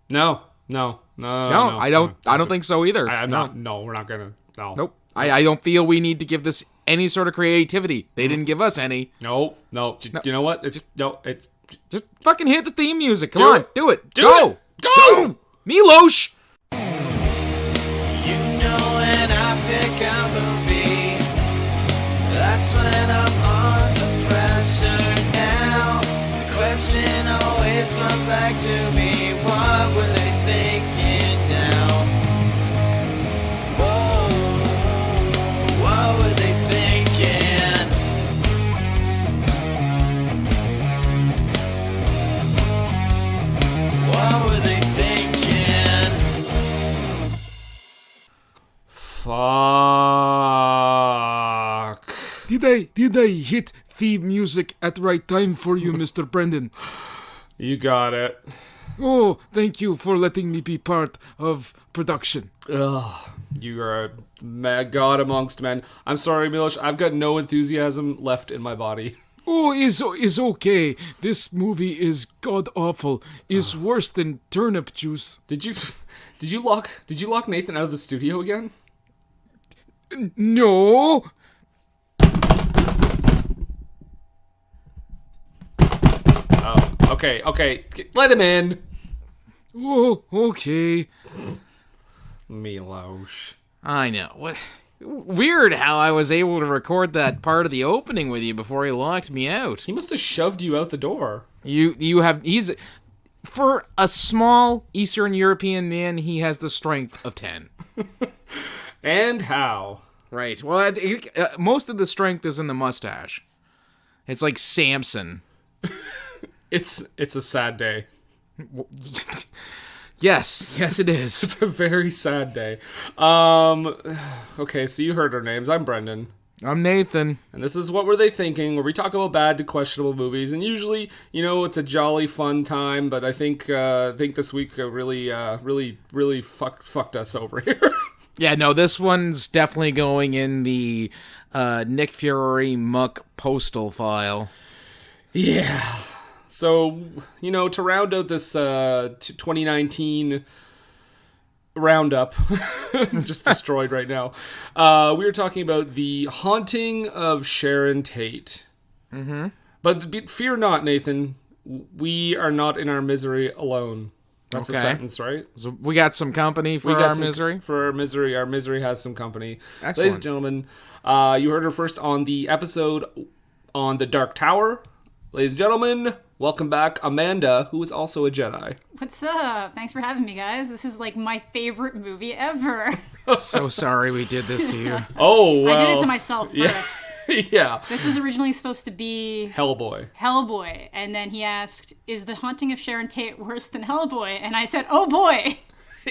No, I don't think so either. I'm not. No, we're not gonna. No. Nope. I don't feel we need to give this any sort of creativity. They didn't give us any. No. You know what? Just fucking hit the theme music. Come on, do it. Go. Milosh. You know when I pick a movie, that's when I'm under pressure now. The question always comes back to me, what were they thinking now? Whoa, what were they thinking? What were they thinking? Fuck. Did I hit theme music at the right time for you, Mr. Brendan? You got it. Oh, thank you for letting me be part of production. Ugh. You are a mad god amongst men. I'm sorry, Milosh. I've got no enthusiasm left in my body. Oh, is okay. This movie is god awful. Is worse than turnip juice. Did you lock Nathan out of the studio again? No. Oh, okay. Let him in. Oh, okay. Milosh. I know. What? Weird how I was able to record that part of the opening with you before he locked me out. He must have shoved you out the door. He's for a small Eastern European man, he has the strength of 10. And how? Right. Well, most of the strength is in the mustache. It's like Samson. It's a sad day. Yes, it is. It's a very sad day. Okay, so you heard our names. I'm Brendan. I'm Nathan. And this is What Were They Thinking, where we talk about bad to questionable movies. And usually, it's a jolly fun time, but I think this week really fucked us over here. Yeah, no, this one's definitely going in the Nick Fury muck postal file. Yeah. So, to round out this 2019 roundup, just destroyed right now, we were talking about the Haunting of Sharon Tate. Mm-hmm. But fear not, Nathan. We are not in our misery alone. That's a sentence, right? So we got some company for our misery? For our misery. Our misery has some company. Excellent. Ladies and gentlemen, you heard her first on the episode on the Dark Tower. Ladies and gentlemen, welcome back, Amanda, who is also a Jedi. What's up? Thanks for having me, guys. This is like my favorite movie ever. So sorry we did this to you. Oh, well. I did it to myself first. Yeah. This was originally supposed to be Hellboy. And then he asked, is The Haunting of Sharon Tate worse than Hellboy? And I said, oh boy.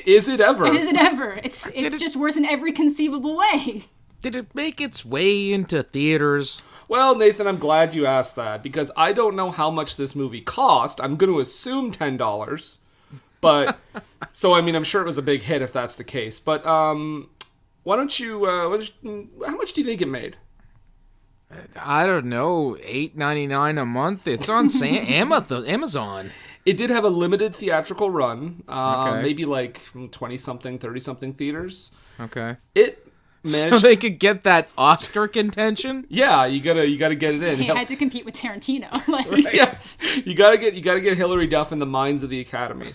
Is it ever? Is it ever? It's just worse in every conceivable way. Did it make its way into theaters? Well, Nathan, I'm glad you asked that, because I don't know how much this movie cost. I'm going to assume $10. But, so, I'm sure it was a big hit if that's the case. But, why don't you, how much do you think it made? I don't know, $8.99 a month. It's on Amazon. It did have a limited theatrical run, maybe like 20-something, 30-something theaters. Okay. It managed... So they could get that Oscar contention? Yeah, you gotta get it in. He had to compete with Tarantino. Right. Yeah, you gotta get Hilary Duff in the minds of the Academy.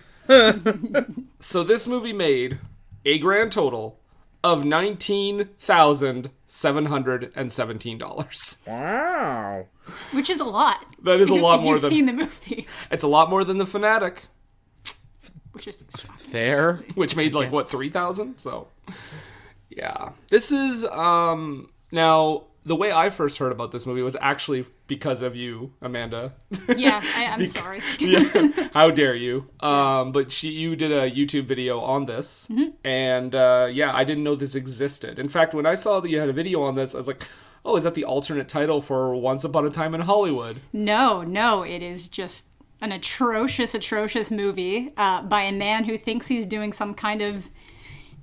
So this movie made a grand total of $19,717. Wow. Which is a lot. That is a lot more than... You've seen the movie. It's a lot more than The Fanatic. Which is... Fair. Which made, 3,000? So, yeah. This is, now, the way I first heard about this movie was actually because of you, Amanda. Yeah, I'm sorry. Yeah, how dare you? But you did a YouTube video on this, and I didn't know this existed. In fact, when I saw that you had a video on this, I was like, oh, is that the alternate title for Once Upon a Time in Hollywood? No, it is just an atrocious movie by a man who thinks he's doing some kind of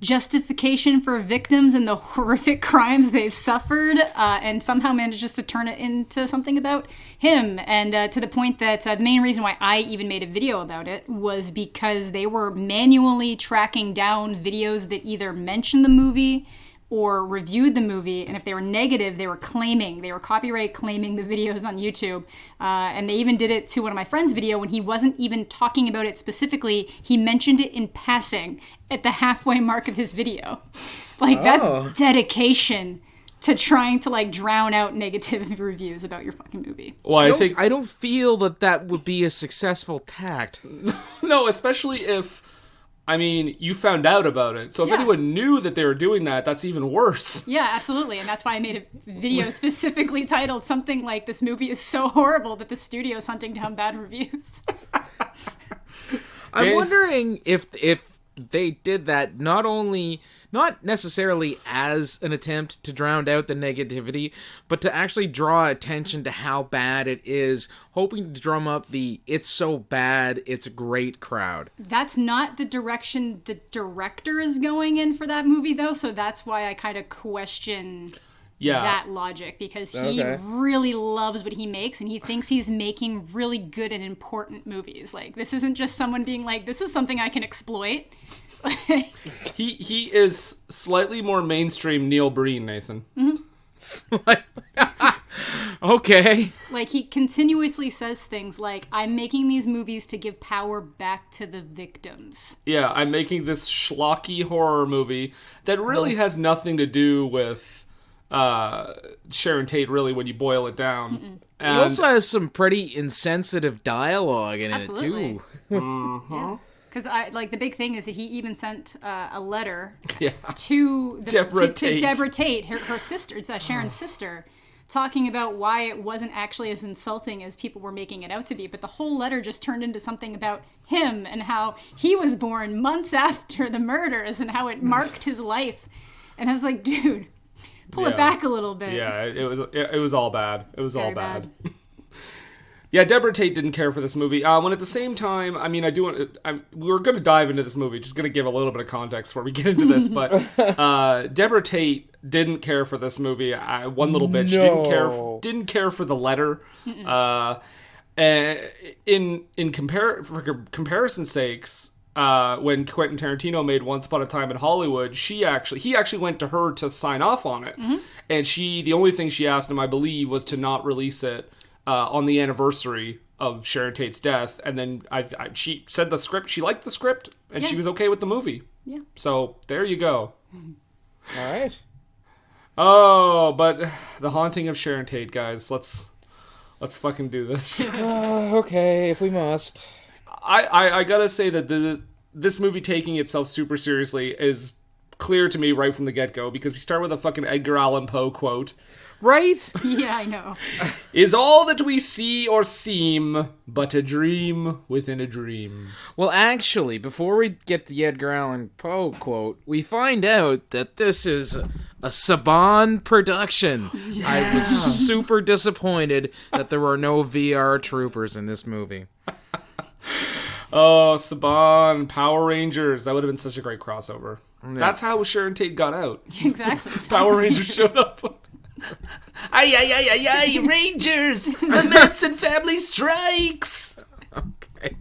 justification for victims and the horrific crimes they've suffered, and somehow manages to turn it into something about him. And to the point that the main reason why I even made a video about it was because they were manually tracking down videos that either mentioned the movie or reviewed the movie, and if they were negative, they were copyright claiming the videos on YouTube. And they even did it to one of my friends' video when he wasn't even talking about it specifically. He mentioned it in passing at the halfway mark of his video. Like, that's dedication to trying to, like, drown out negative reviews about your fucking movie. Well, I don't feel that would be a successful tact. No, especially if, I mean, you found out about it. So if anyone knew that they were doing that, that's even worse. Yeah, absolutely. And that's why I made a video specifically titled something like, "This movie is so horrible that the studio's hunting down bad reviews." I'm wondering if they did that not necessarily as an attempt to drown out the negativity, but to actually draw attention to how bad it is, hoping to drum up the "it's so bad, it's great" crowd. That's not the direction the director is going in for that movie, though, so that's why I kind of question that logic, because he really loves what he makes, and he thinks he's making really good and important movies. Like, this isn't just someone being like, this is something I can exploit. He is slightly more mainstream Neil Breen, Nathan. Okay. Like, he continuously says things like, "I'm making these movies to give power back to the victims." Yeah, I'm making this schlocky horror movie that really has nothing to do with Sharon Tate, really, when you boil it down. It also has some pretty insensitive dialogue in it, too. Mm-hmm. Because the big thing is that he even sent a letter to Debra Tate, her sister, it's Sharon's sister, talking about why it wasn't actually as insulting as people were making it out to be. But the whole letter just turned into something about him and how he was born months after the murders and how it marked his life. And I was like, dude, pull it back a little bit. Yeah, it was all bad. It was all bad. Yeah, Debra Tate didn't care for this movie. When at the same time, I mean, we were going to dive into this movie, just going to give a little bit of context before we get into this, but Debra Tate didn't care for this movie one little bit. She didn't care for the letter. For comparison's sakes, when Quentin Tarantino made Once Upon a Time in Hollywood, he actually went to her to sign off on it, and the only thing she asked him, I believe, was to not release it on the anniversary of Sharon Tate's death, and then she said the script. She liked the script, and she was okay with the movie. Yeah. So there you go. All right. Oh, but the Haunting of Sharon Tate, guys. Let's fucking do this. Okay, if we must. I gotta say that this movie taking itself super seriously is clear to me right from the get-go, because we start with a fucking Edgar Allan Poe quote. Right? Yeah, I know. Is all that we see or seem but a dream within a dream? Well, actually, before we get the Edgar Allan Poe quote, we find out that this is a Saban production. Yeah. I was super disappointed that there were no VR troopers in this movie. Oh, Saban, Power Rangers. That would have been such a great crossover. Yeah. That's how Sharon Tate got out. Exactly. Power Rangers showed up. Ay, Rangers! The Manson family strikes! Okay.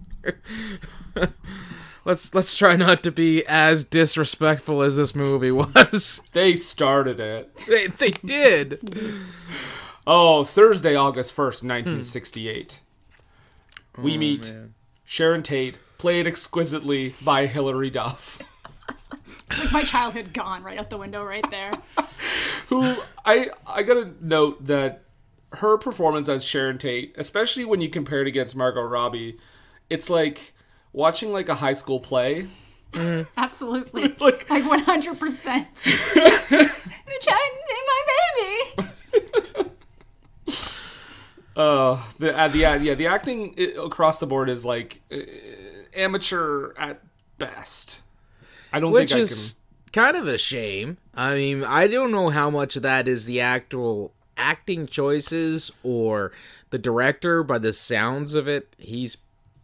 Let's try not to be as disrespectful as this movie was. They started it. They did. Oh, Thursday, August 1st, 1968. We meet Sharon Tate, played exquisitely by Hilary Duff. Like my childhood gone right out the window right there. Who, I gotta note that her performance as Sharon Tate, especially when you compare it against Margot Robbie, it's like watching like a high school play. Absolutely. like 100%. You're trying to take my baby. The acting across the board is like amateur at best. Which is kind of a shame. I mean, I don't know how much of that is the actual acting choices or the director. By the sounds of it, he's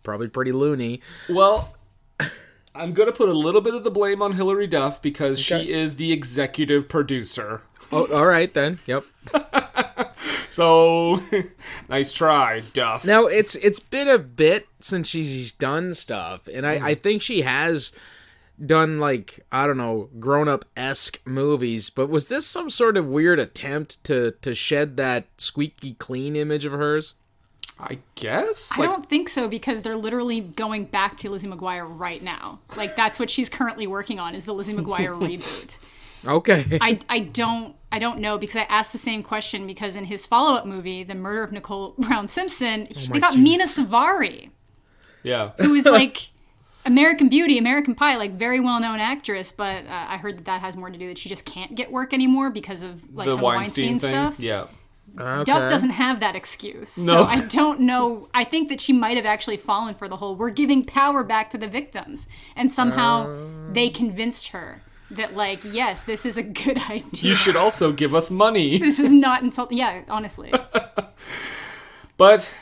probably pretty loony. Well, I'm going to put a little bit of the blame on Hilary Duff because she is the executive producer. Oh, all right then. Yep. So, nice try, Duff. Now, it's been a bit since she's done stuff, and I think she has done, like, I don't know, grown-up-esque movies, but was this some sort of weird attempt to shed that squeaky clean image of hers? I guess? I don't think so, because they're literally going back to Lizzie McGuire right now. Like, that's what she's currently working on, is the Lizzie McGuire reboot. Okay. I don't know, because I asked the same question, because in his follow-up movie, The Murder of Nicole Brown Simpson, they got Mina Savari. Yeah. Who is like American Beauty, American Pie, like very well-known actress, but I heard that has more to do that she just can't get work anymore because of like some Weinstein thing. Stuff. Yeah. Duff doesn't have that excuse. No. So I don't know. I think that she might have actually fallen for the whole, we're giving power back to the victims. And somehow they convinced her that, like, yes, this is a good idea. You should also give us money. This is not insulting. Yeah, honestly. But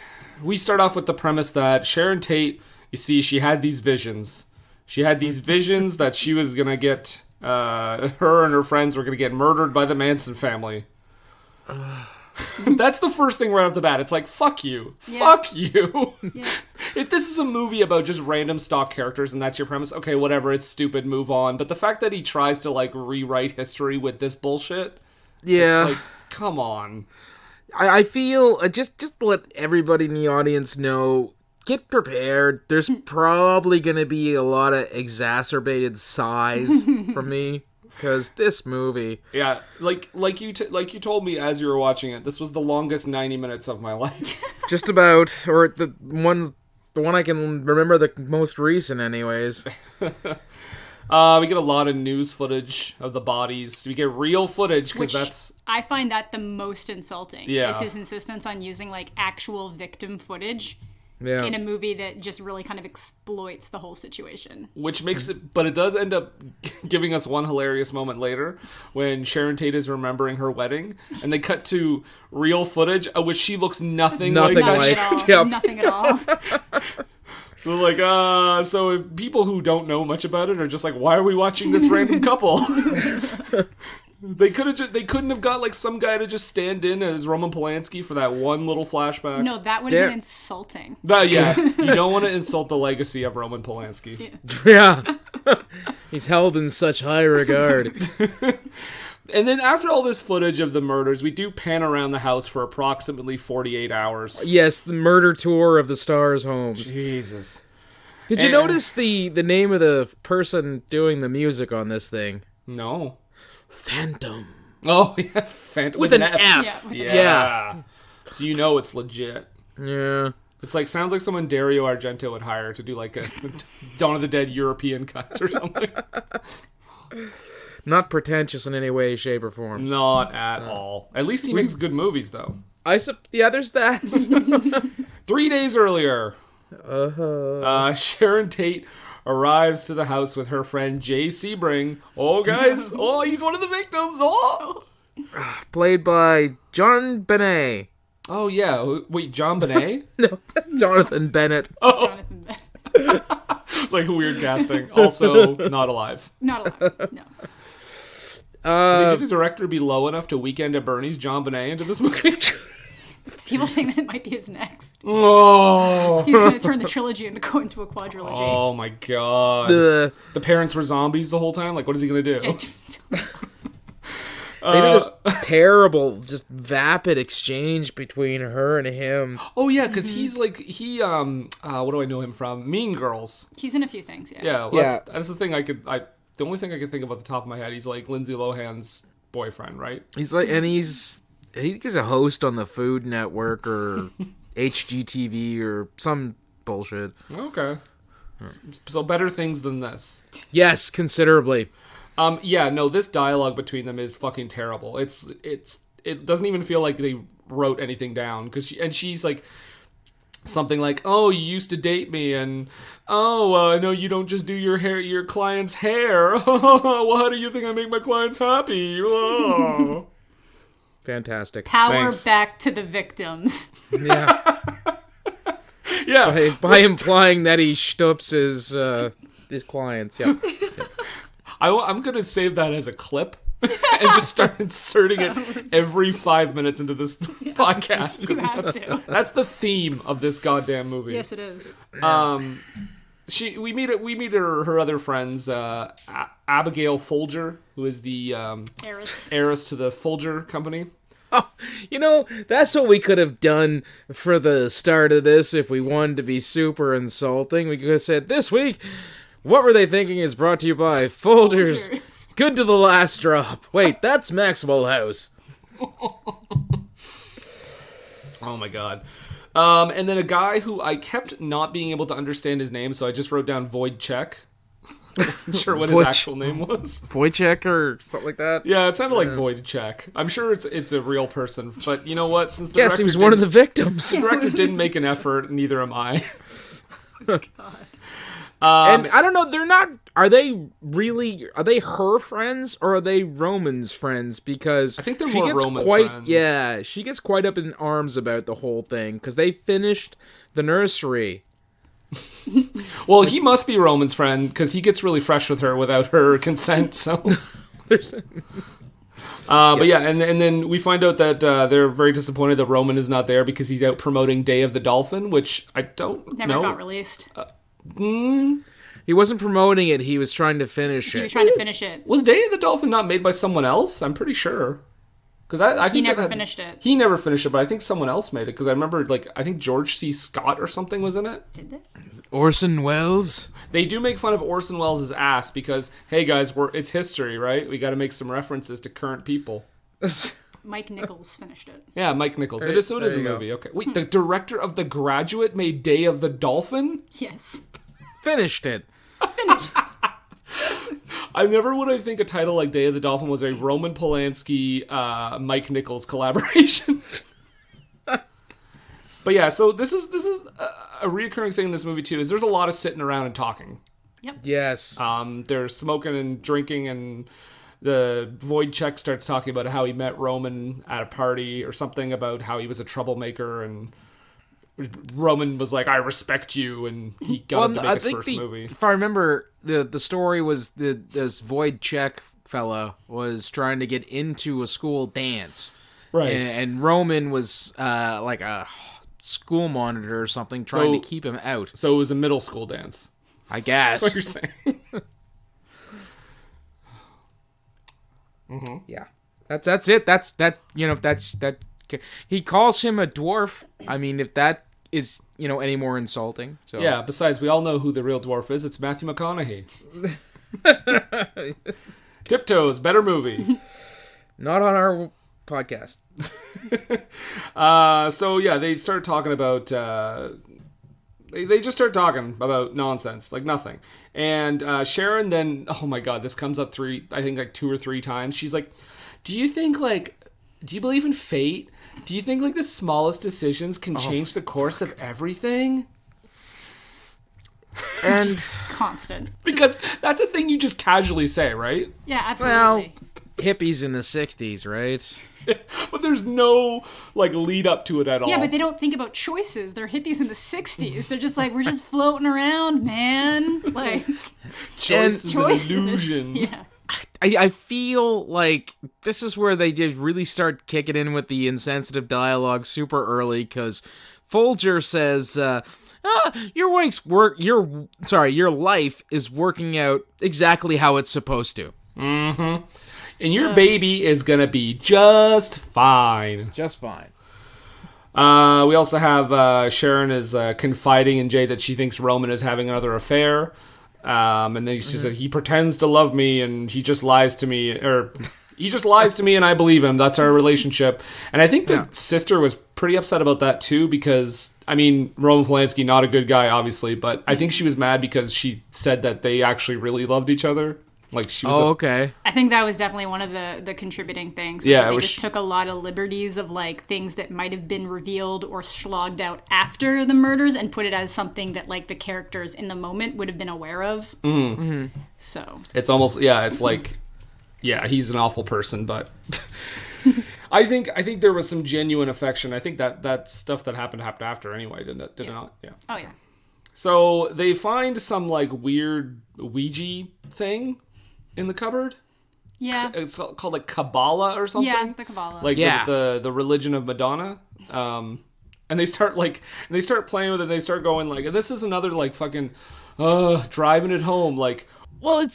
we start off with the premise that Sharon Tate, you see, she had these visions. She had these visions that she was going to get, her and her friends were going to get murdered by the Manson family. That's the first thing right off the bat. It's like, fuck you. Yeah. Fuck you. Yeah. If this is a movie about just random stock characters and that's your premise, okay, whatever, it's stupid, move on. But the fact that he tries to, like, rewrite history with this bullshit, Yeah. it's like, come on. I feel, just to let everybody in the audience know, get prepared. There's probably going to be a lot of exacerbated sighs from me. Because this movie... Yeah, like you told me as you were watching it, this was the longest 90 minutes of my life. Just about, or the one I can remember the most recent anyways. We get a lot of news footage of the bodies. We get real footage, because that's... I find that the most insulting. Yeah. Is his insistence on using, like, actual victim footage Yeah. in a movie that just really kind of exploits the whole situation. Which makes it... But it does end up giving us one hilarious moment later when Sharon Tate is remembering her wedding, and they cut to real footage of which she looks nothing like that. like- Nothing at all. Yep. Nothing at all. So like, so if people who don't know much about it are just like, why are we watching this random couple? They couldn't have got like some guy to just stand in as Roman Polanski for that one little flashback. No, that would have been insulting. Yeah, you don't want to insult the legacy of Roman Polanski. Yeah. He's held in such high regard. And then after all this footage of the murders, we do pan around the house for approximately 48 hours. Yes, the murder tour of the stars' homes. Jesus. Did you notice the name of the person doing the music on this thing? No. Phantom. Oh, yeah. Phantom. With an F. Yeah, with an Yeah. So you know it's legit. Yeah. It's like, sounds like someone Dario Argento would hire to do like a Dawn of the Dead European cut or something. Not pretentious in any way, shape, or form. Not at all. At least he makes good movies, though. Yeah, there's that. 3 days earlier, Uh-huh. Sharon Tate arrives to the house with her friend Jay Sebring. Oh, guys. Oh, he's one of the victims. Oh. Played by John Benet. Oh, yeah. Wait, John Benet? No, Jonathan Bennett. Jonathan Bennett. It's like a weird casting. Also, not alive. Not alive. No. Did the director be low enough to Weekend at Bernie's John Benet into this movie? People saying that it might be his next. Oh. He's going to turn the trilogy into go into a quadrilogy. Oh, my God. The The parents were zombies the whole time? Like, what is he going to do? They did this terrible, just vapid exchange between her and him. Oh, yeah, because he's like, what do I know him from? Mean Girls. He's in a few things, yeah. Yeah, well, Yeah. that's the thing the only thing I could think of off the top of my head, he's like Lindsay Lohan's boyfriend, right? He's like, and he's a host on the Food Network or HGTV or some bullshit. Okay. So better things than this. Yes, considerably. Yeah, no, this dialogue between them is fucking terrible. It doesn't even feel like they wrote anything down, she's like something like, "Oh, you used to date me," and "Oh, no, you don't just do your client's hair. Well, how do you think I make my clients happy?" Oh. Fantastic. Power Thanks. back to the victims. Yeah. Yeah, By implying that he stups his clients. Yeah. I'm going to save that as a clip and just start inserting it every 5 minutes into this podcast. You have to. That's the theme of this goddamn movie. Yes, it is. We meet her other friends, Abigail Folger, who is the heiress to the Folger company. Oh, that's what we could have done for the start of this if we wanted to be super insulting. We could have said, this week, What Were They Thinking is brought to you by Folgers. Good to the last drop. Wait, that's Maxwell House. Oh my god. And then a guy who I kept not being able to understand his name, so I just wrote down Wojciech. I wasn't sure what his actual name was. Wojciech or something like that? Yeah, it sounded like Wojciech. I'm sure it's a real person, but you know what? Since the yes, he was one of the victims. The director didn't make an effort, neither am I. God. And I don't know, are they her friends or are they Roman's friends? Because I think they're more Roman's friends. Yeah, she gets quite up in arms about the whole thing because they finished the nursery. Well, he must be Roman's friend because he gets really fresh with her without her consent. So, but yeah, and then we find out that they're very disappointed that Roman is not there because he's out promoting Day of the Dolphin, which I don't know. Never got released. He wasn't promoting it; he was trying to finish it. He was trying to finish it. Was Day of the Dolphin not made by someone else? I'm pretty sure. Because I think he never finished it. He never finished it, but I think someone else made it. Because I remember, I think George C. Scott or something was in it. Did they? Orson Welles. They do make fun of Orson Welles' ass because, hey guys, it's history, right? We got to make some references to current people. Mike Nichols finished it. Yeah, Mike Nichols. It is a movie. Okay. Wait, the director of The Graduate made Day of the Dolphin? Yes. Finished it. I never would I think a title like Day of the Dolphin was a Roman Polanski, Mike Nichols collaboration. But yeah, so this is a reoccurring thing in this movie too. Is there's a lot of sitting around and talking. Yep. Yes. They're smoking and drinking, and the Wojciech starts talking about how he met Roman at a party or something about how he was a troublemaker, and Roman was like, "I respect you," and he got him to make his first movie. If I remember, the story was this Wojciech fella was trying to get into a school dance, right? And Roman was like a school monitor or something, trying to keep him out. So it was a middle school dance, I guess. That's what you're saying. Mm-hmm. Yeah, that's it. That's that. He calls him a dwarf. I mean, if that is any more insulting. So yeah. Besides, we all know who the real dwarf is. It's Matthew McConaughey. Tiptoes, better movie. Not on our podcast. So yeah, they start talking about. They just start talking about nonsense, like nothing. And Sharon then, oh my god, this comes up 2 or 3 times. She's like, do you believe in fate? Do you think the smallest decisions can change the course of everything? And constant. Because that's a thing you just casually say, right? Yeah, absolutely. Well, hippies in the 60s, right? But there's no lead up to it at all. Yeah, but they don't think about choices. They're hippies in the 60s. They're just we're just floating around, man. Choice is an illusion. Yeah. I feel like this is where they just really start kicking in with the insensitive dialogue super early, because Folger says, your life is working out exactly how it's supposed to. Mm-hmm. And your baby is gonna be just fine. Just fine. We also have Sharon is confiding in Jay that she thinks Roman is having another affair. And then she said he pretends to love me and he just lies to me, and I believe him. That's our relationship. And I think the sister was pretty upset about that too, because Roman Polanski, not a good guy, obviously, but I think she was mad because she said that they actually really loved each other. She was okay. I think that was definitely one of the contributing things. Yeah, they just took a lot of liberties of things that might have been revealed or slogged out after the murders and put it as something that the characters in the moment would have been aware of. Mm-hmm. So it's almost he's an awful person, but I think there was some genuine affection. I think that stuff that happened after anyway, didn't it? Did it not? Yeah. Oh yeah. So they find some like weird Ouija thing in the cupboard. Yeah. It's called like Kabbalah or something. Yeah, the Kabbalah. Like the religion of Madonna. And they start playing with it. And they start going like, this is another like fucking driving it home. Like, well,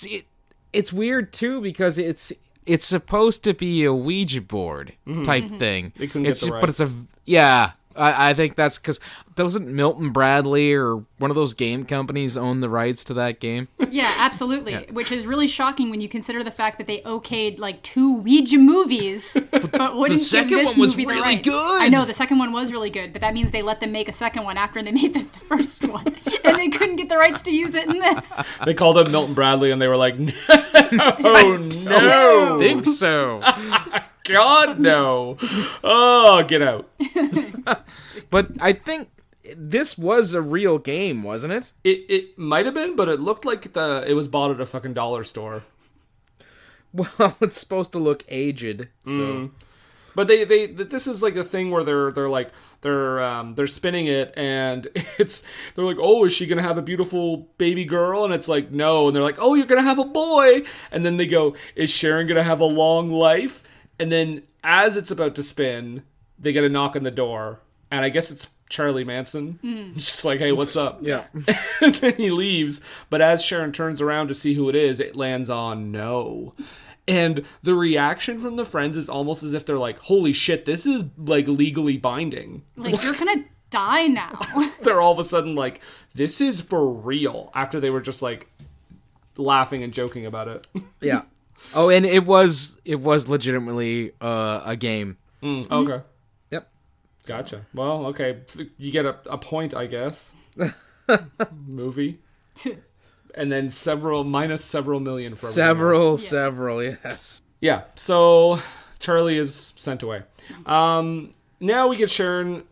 it's weird too because it's supposed to be a Ouija board type thing. They couldn't get the rights. But it's a I think that's because doesn't Milton Bradley or one of those game companies own the rights to that game? Yeah, absolutely. Yeah. Which is really shocking when you consider the fact that they okayed like 2 Ouija movies, but wouldn't the second give this one was movie the really rights. good. I know the second one was really good, but that means they let them make a second one after they made the first one, and they couldn't get the rights to use it in this. They called up Milton Bradley and they were like, no, no, I think so. God, no. Oh, get out. But I think this was a real game, wasn't it? It might have been, but it looked like it was bought at a fucking dollar store. Well, it's supposed to look aged, so. But this is like a thing where they're spinning it and they're like, oh, is she gonna have a beautiful baby girl? And it's like, no. And they're like, oh, you're gonna have a boy. And then they go, is Sharon gonna have a long life? And then as it's about to spin, they get a knock on the door. And I guess it's Charlie Manson. Just like, hey, what's up? Yeah. And then he leaves. But as Sharon turns around to see who it is, it lands on no. And the reaction from the friends is almost as if they're like, holy shit, this is like legally binding. Like, you're gonna die now. They're all of a sudden like, this is for real. After they were just like laughing and joking about it. Yeah. Oh, and it was legitimately a game. Okay. Yep. Gotcha. Well, okay. You get a point, I guess. Movie. And then minus several million for several, yes. Yeah, so Charlie is sent away. Now we get Sharon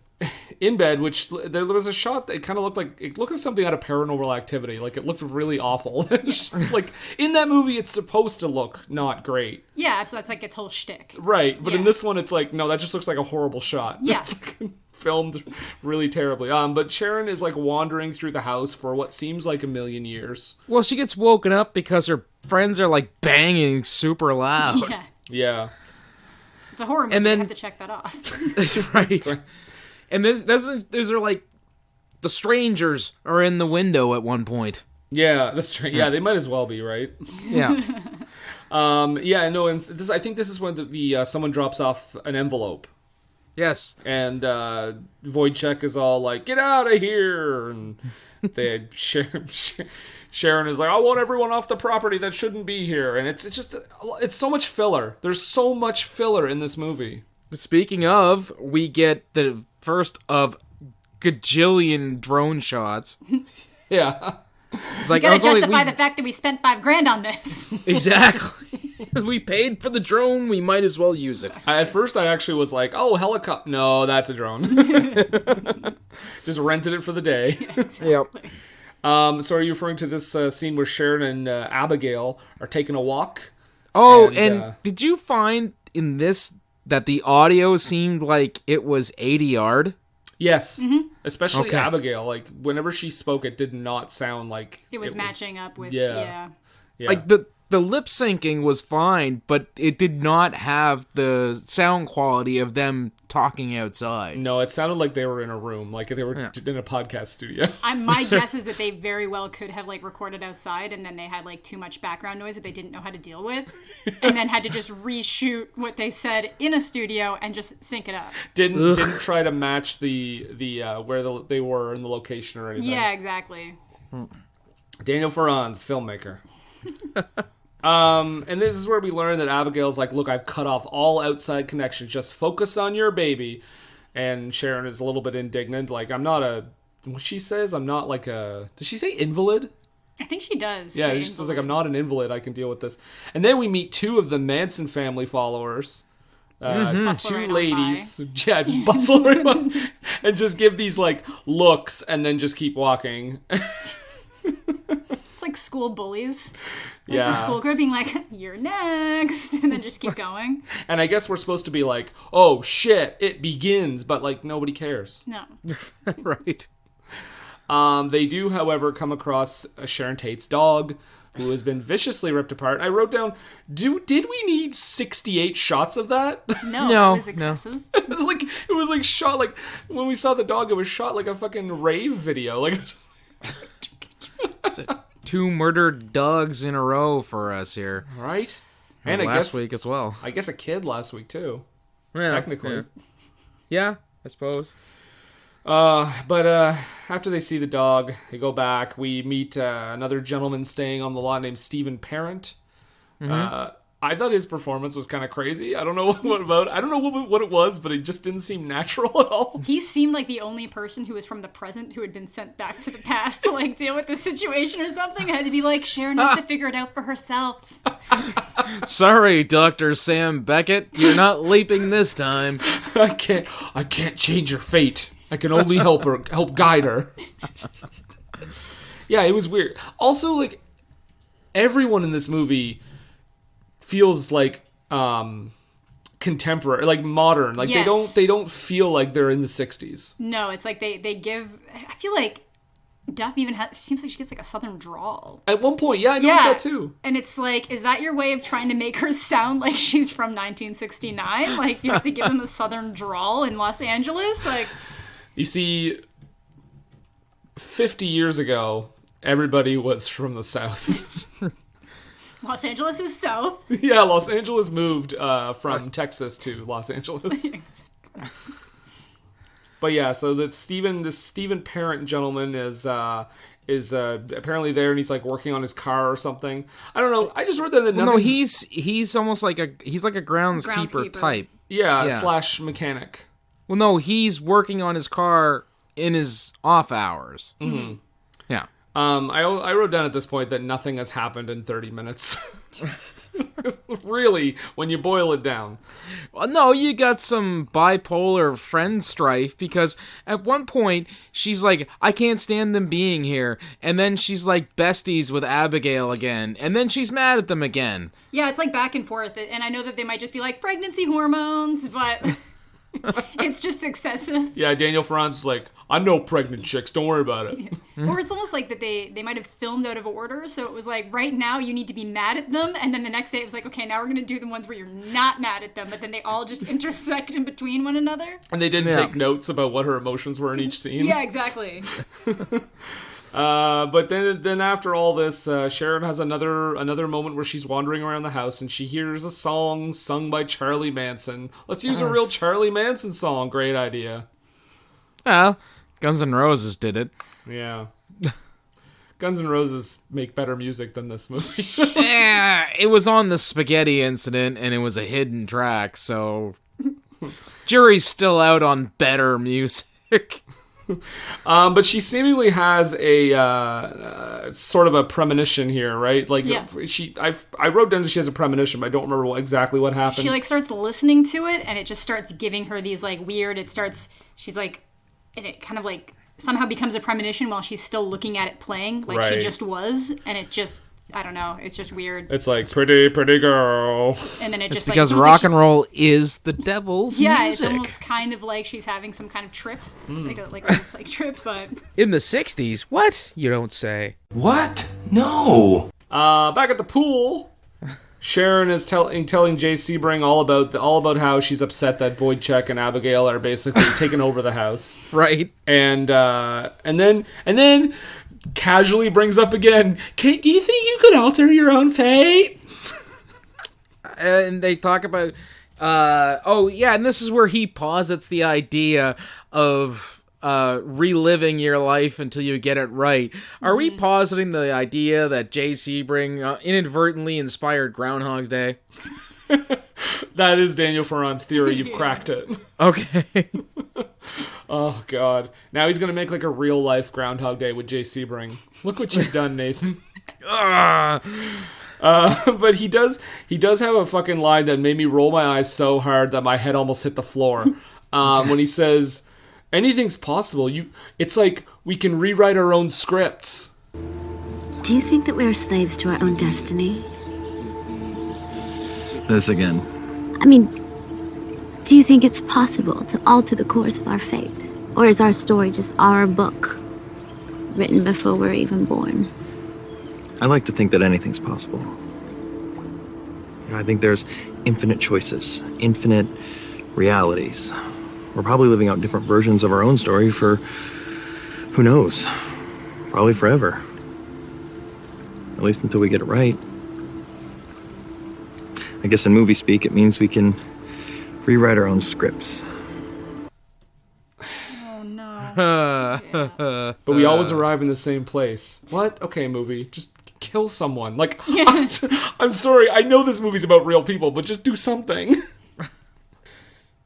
in bed, which there was a shot that kind of looked like something out of Paranormal Activity. Like, it looked really awful. Like, in that movie, it's supposed to look not great. Yeah, so that's like its whole shtick. Right, but in this one, it's like, no, that just looks like a horrible shot. Yeah. It's like filmed really terribly. But Sharon is like wandering through the house for what seems like a million years. Well, she gets woken up because her friends are like banging super loud. Yeah. It's a horror movie. And then, I have to check that off. Right. And those are like the strangers are in the window at one point. Yeah, they might as well be, right? Yeah. Yeah, no, and I think this is when the someone drops off an envelope. Yes. And Wojciech is all like, get out of here! And Sharon is like, I want everyone off the property that shouldn't be here. And it's so much filler. There's so much filler in this movie. Speaking of, we get the first of gajillion drone shots. Yeah. It's like, you gotta justify the fact that we spent $5,000 on this. Exactly. We paid for the drone, we might as well use it. At first I actually was like, oh, helicopter. No, that's a drone. Just rented it for the day. Yeah, exactly. Yep. So are you referring to this scene where Sharon and Abigail are taking a walk? Oh, and did you find in this that the audio seemed like it was 80 yard? Yes. Mm-hmm. Especially Abigail. Like, whenever she spoke, it did not sound like... It was matching up with... Yeah. Like, the lip syncing was fine, but it did not have the sound quality of them talking outside. No, it sounded like they were in a room, like they were in a podcast studio. My guess is that they very well could have like recorded outside, and then they had like too much background noise that they didn't know how to deal with, and then had to just reshoot what they said in a studio and just sync it up. Didn't try to match the where they were in the location or anything. Yeah, exactly. Daniel Farrands, filmmaker. And this is where we learn that Abigail's like, look, I've cut off all outside connections. Just focus on your baby. And Sharon is a little bit indignant. Like, what she says, I'm not like does she say invalid? I think she does. Yeah, she says like, I'm not an invalid. I can deal with this. And then we meet two of the Manson family followers. Two ladies. Yeah, just bustle right on. And just give these like looks and then just keep walking. It's like school bullies. Like yeah. the school group being like, you're next, and then just keep going. And I guess we're supposed to be like, oh shit, it begins, but like nobody cares. No. Right. They do, however, come across Sharon Tate's dog, who has been viciously ripped apart. I wrote down, did we need 68 shots of that? No, that was excessive. It was like shot, like, when we saw the dog, it was shot like a fucking rave video. Like, Two murdered dogs in a row for us here. right? And last week as well. I guess a kid last week, too. Yeah, Technically. Yeah, I suppose. But after they see the dog, they go back. We meet another gentleman staying on the lot named Stephen Parent. I thought his performance was kind of crazy. I don't know I don't know what it was, but it just didn't seem natural at all. He seemed like the only person who was from the present who had been sent back to the past to like deal with the situation or something. I had to be like, Sharon has to figure it out for herself. Sorry, Dr. Sam Beckett, you're not leaping this time. I can't change her fate. I can only help guide her. Yeah, it was weird. Also, like, everyone in this movie feels like contemporary, like modern. Like, Yes. they don't feel like they're in the 60s. No, it's like they give. I feel like Duff even seems like she gets like a southern drawl. At one point, yeah, I noticed that too. And it's like, is that your way of trying to make her sound like she's from 1969? Like, do you have to give them a southern drawl in Los Angeles? Like, You see, 50 years ago, everybody was from the South. Los Angeles is south. Yeah, Los Angeles moved from Texas to Los Angeles. But yeah, so this Stephen Parent gentleman is apparently there, and he's like working on his car or something. I don't know. I just read that. No, he's almost like a groundskeeper type. Yeah, / mechanic. Well, no, he's working on his car in his off hours. Mm-hmm. Yeah. I wrote down at this point that nothing has happened in 30 minutes. Really, when you boil it down. Well, no, you got some bipolar friend strife, because at one point she's like, I can't stand them being here, and then she's like besties with Abigail again, and then she's mad at them again. Yeah, it's like back and forth, and I know that they might just be like pregnancy hormones, but it's just excessive. Yeah, Daniel Farrands is like, I know pregnant chicks, don't worry about it. Or it's almost like that they might have filmed out of order, so it was like, right now you need to be mad at them, and then the next day it was like, okay, now we're going to do the ones where you're not mad at them, but then they all just intersect in between one another. And they didn't take notes about what her emotions were in each scene. Yeah, exactly. But then after all this, Sharon has another moment where she's wandering around the house and she hears a song sung by Charlie Manson. Let's use a real Charlie Manson song. Great idea. Well, Guns N' Roses did it. Yeah. Guns N' Roses make better music than this movie. Yeah, it was on the Spaghetti Incident, and it was a hidden track, so jury's still out on better music. But she seemingly has a sort of a premonition here, right? Like, yeah. I wrote down that she has a premonition, but I don't remember exactly what happened. She like starts listening to it, and it just starts giving her these like weird. She's like, and it kind of like somehow becomes a premonition while she's still looking at it playing, like she just was, and it just, I don't know, it's just weird. It's like, pretty girl. And then it just because rock and roll is the devil's music. It's almost kind of like she's having some kind of trip, like a trip, but in the 60s. What? You don't say. What? No. Back at the pool, Sharon is telling Jay Sebring all about how she's upset that Wojciech and Abigail are basically taking over the house. Right. And then casually brings up again, do you think you could alter your own fate? And they talk about, and this is where he posits the idea of reliving your life until you get it right. Are we positing the idea that Jay Sebring inadvertently inspired Groundhog Day? That is Daniel Farrands' theory. You've cracked it. Okay. Oh, God. Now he's going to make like a real life Groundhog Day with Jay Sebring. Look what you've done, Nathan. But he does have a fucking line that made me roll my eyes so hard that my head almost hit the floor. When he says, anything's possible. It's like we can rewrite our own scripts. Do you think that we are slaves to our own destiny? This again. I mean, do you think it's possible to alter the course of our fate? Or is our story just our book? written before we're even born. I like to think that anything's possible. I think there's infinite choices, infinite realities. We're probably living out different versions of our own story for, who knows, probably forever. At least until we get it right. I guess in movie speak, it means we can rewrite our own scripts. Oh, no. Yeah. But we always arrive in the same place. What? Okay, movie. Just kill someone. Like, Yeah. I'm sorry. I know this movie's about real people, but just do something.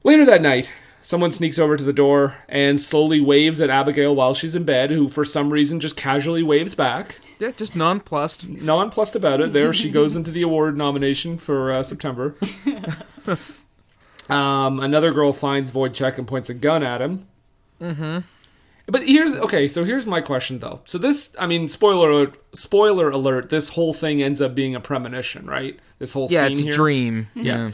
Later that night, someone sneaks over to the door and slowly waves at Abigail while she's in bed, who for some reason just casually waves back. Yeah, just nonplussed. Nonplussed about it. There she goes into the award nomination for September. Another girl finds Wojciech and points a gun at him. Mm-hmm. But here's my question, though. So this, I mean, spoiler alert, this whole thing ends up being a premonition, right? This whole scene it's here. a dream. Yeah.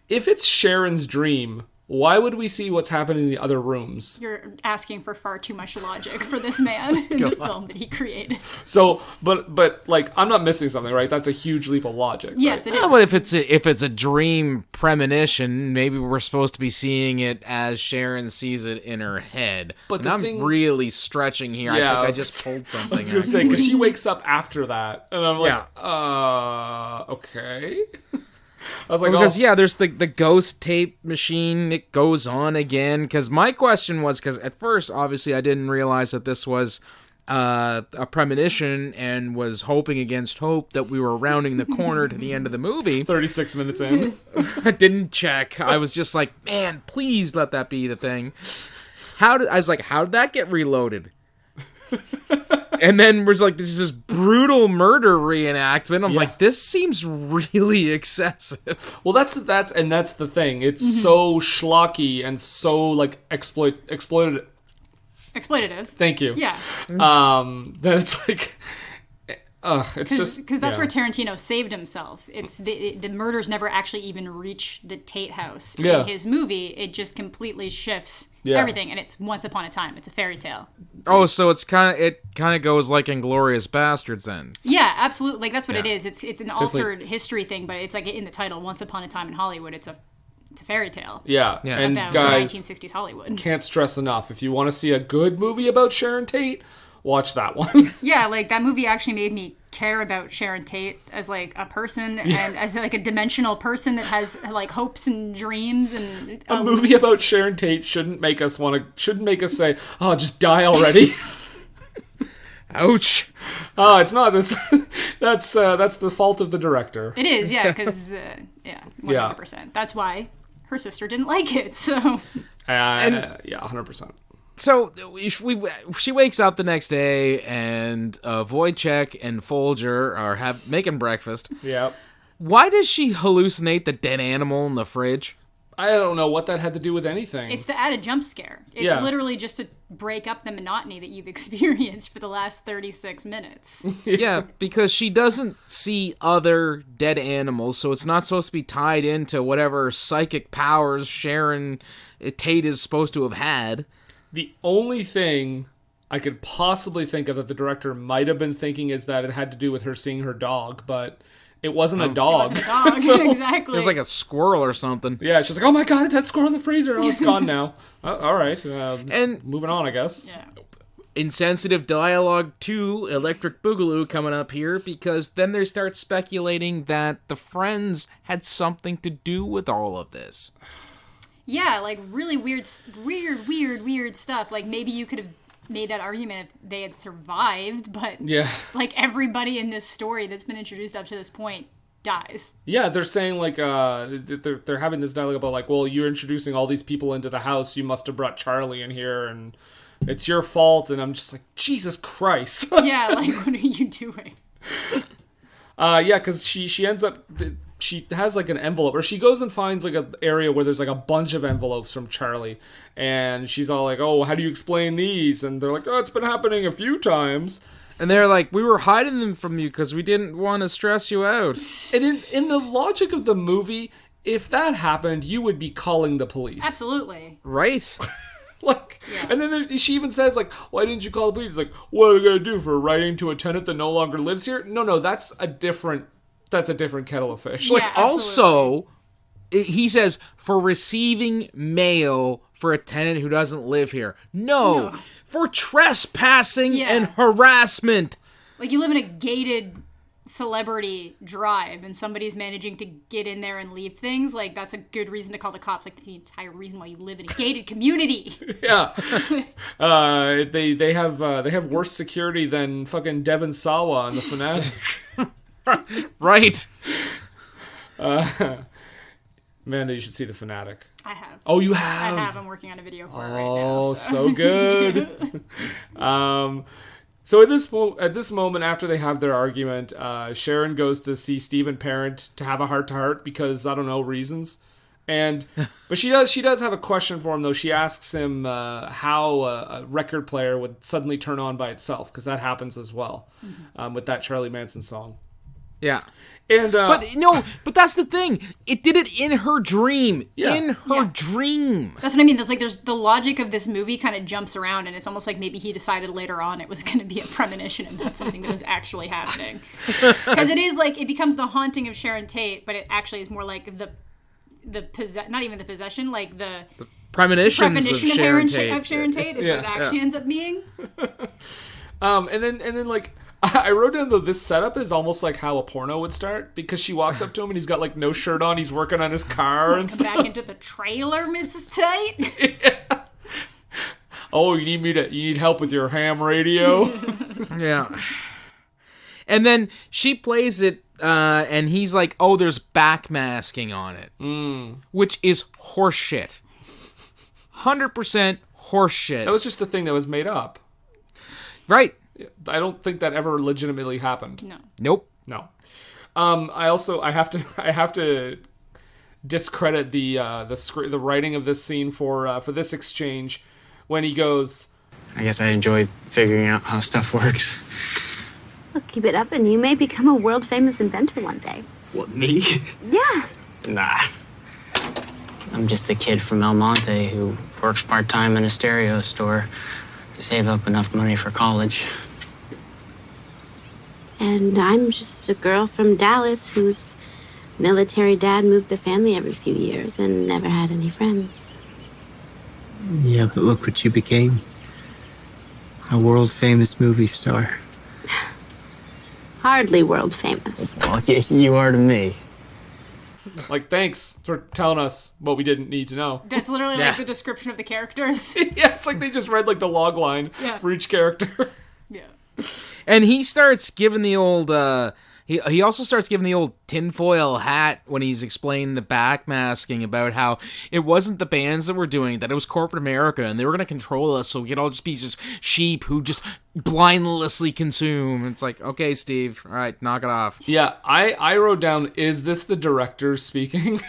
If it's Sharon's dream, why would we see what's happening in the other rooms? You're asking for far too much logic for this man in the film that he created. So, but like, I'm not missing something, right? That's a huge leap of logic. Yes, right? it is. But if it's a dream premonition, maybe we're supposed to be seeing it as Sharon sees it in her head. But and I'm really stretching here. Yeah, I think I just pulled something. I was gonna say, because she wakes up after that, and I'm like, okay. I was like, because there's the ghost tape machine. It goes on again. Because my question was, because at first, obviously, I didn't realize that this was a premonition and was hoping against hope that we were rounding the corner to the end of the movie. 36 minutes in. I didn't check. I was just like, man, please let that be the thing. How did that get reloaded? And then was like, this brutal murder reenactment. I was like, this seems really excessive. Well, that's the thing. It's so schlocky and so like exploitative. Thank you. Yeah. That it's like, it's just because that's where Tarantino saved himself. It's the murders never actually even reach the Tate house in his movie. It just completely shifts everything, and it's Once Upon a Time. It's a fairy tale. Oh, so it kind of goes like Inglourious Bastards then. Yeah, absolutely. Like that's what it is. It's an altered history thing, but it's like in the title, Once Upon a Time in Hollywood. It's a fairy tale. Yeah. And about guys, 1960s Hollywood. Can't stress enough. If you want to see a good movie about Sharon Tate, watch that one. Yeah, like that movie actually made me care about Sharon Tate as like a person and as like a dimensional person that has like hopes and dreams. And a movie about Sharon Tate shouldn't make us say, "Oh, just die already." Ouch. Oh, it's not. That's the fault of the director. It is, yeah, because 100%. That's why her sister didn't like it. So 100%. So she wakes up the next day, and Wojciech and Folger are making breakfast. Yep. Why does she hallucinate the dead animal in the fridge? I don't know what that had to do with anything. It's to add a jump scare. It's literally just to break up the monotony that you've experienced for the last 36 minutes. Yeah, because she doesn't see other dead animals, so it's not supposed to be tied into whatever psychic powers Sharon Tate is supposed to have had. The only thing I could possibly think of that the director might have been thinking is that it had to do with her seeing her dog, but it wasn't a dog. It wasn't a dog, So, exactly. It was like a squirrel or something. Yeah, she's like, oh my god, that squirrel in the freezer. Oh, it's gone now. All right. And moving on, I guess. Yeah. Insensitive Dialogue 2, Electric Boogaloo coming up here, because then they start speculating that the friends had something to do with all of this. Yeah, like really weird stuff. Like maybe you could have made that argument if they had survived, but like everybody in this story that's been introduced up to this point dies. Yeah, they're saying like they're having this dialogue about like, well, you're introducing all these people into the house. You must have brought Charlie in here, and it's your fault. And I'm just like, Jesus Christ. Yeah, like what are you doing? Yeah, because she ends up. She has like an envelope, or she goes and finds like an area where there's like a bunch of envelopes from Charlie, and she's all like, oh, how do you explain these? And they're like, oh, it's been happening a few times. And they're like, we were hiding them from you because we didn't want to stress you out. And in the logic of the movie, if that happened, you would be calling the police. Absolutely. Right. Like, Yeah. and then she even says, like, why didn't you call the police? He's like, what are we going to do for writing to a tenant that no longer lives here? No, that's a different kettle of fish. Yeah, Like, absolutely. Also, he says, for receiving mail for a tenant who doesn't live here. No. For trespassing and harassment. Like, you live in a gated celebrity drive and somebody's managing to get in there and leave things. Like, that's a good reason to call the cops. Like, the entire reason why you live in a gated community. yeah. They have worse security than fucking Devon Sawa and the Fanatic. Right. Amanda, you should see the Fanatic. I have. Oh, you have? I have. I'm working on a video for it right now. Oh, so good. So at this moment, after they have their argument, Sharon goes to see Stephen Parent to have a heart-to-heart because, I don't know, reasons. But she does have a question for him, though. She asks him how a record player would suddenly turn on by itself, because that happens as well with that Charlie Manson song. Yeah. And but that's the thing. It did it in her dream. Yeah. In her dream. That's what I mean. There's the logic of this movie kind of jumps around, and it's almost like maybe he decided later on it was going to be a premonition and not something that was actually happening. Because it is like, it becomes the haunting of Sharon Tate, but it actually is more like not even the possession, like the Premonition of Sharon Tate is what it actually ends up being. And then like, I wrote down, though, this setup is almost like how a porno would start, because she walks up to him and he's got like no shirt on, he's working on his car and stuff. Back into the trailer, Mrs. Tate. Yeah. Oh, you need help with your ham radio? Yeah. And then she plays it, and he's like, oh, there's backmasking on it. Which is horseshit. 100% horseshit. That was just a thing that was made up. Right. I don't think that ever legitimately happened. No. Nope. No. I have to discredit the writing of this scene for this exchange when he goes, I guess I enjoy figuring out how stuff works. Well, keep it up and you may become a world-famous inventor one day. What, me? Yeah. Nah. I'm just the kid from El Monte who works part-time in a stereo store to save up enough money for college. And I'm just a girl from Dallas whose military dad moved the family every few years and never had any friends. Yeah, but look what you became. A world-famous movie star. Hardly world-famous. Well, you are to me. like, thanks for telling us what we didn't need to know. That's literally like the description of the characters. Yeah, it's like they just read like the log line for each character. Yeah. And he starts giving the old, he also starts giving the old tinfoil hat when he's explaining the backmasking about how it wasn't the bands that were doing that, it was corporate America, and they were going to control us, so we could all just be just sheep who just blindlessly consume. It's like, okay, Steve, all right, knock it off. Yeah, I wrote down, is this the director speaking?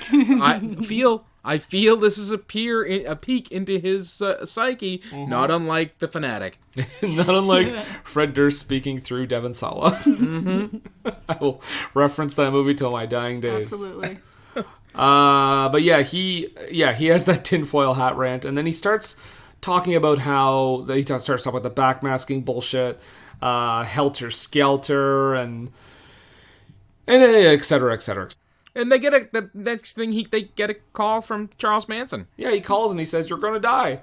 I feel this is a peek into his psyche, not unlike The Fanatic. Not unlike Fred Durst speaking through Devon Sawa. Mm-hmm. I will reference that movie till my dying days. Absolutely. But he has that tinfoil hat rant, and then he starts talking about how he starts talking about the backmasking bullshit, helter skelter, and et cetera, et cetera. And they get the next thing they get a call from Charles Manson. Yeah, he calls and he says, "You're gonna die."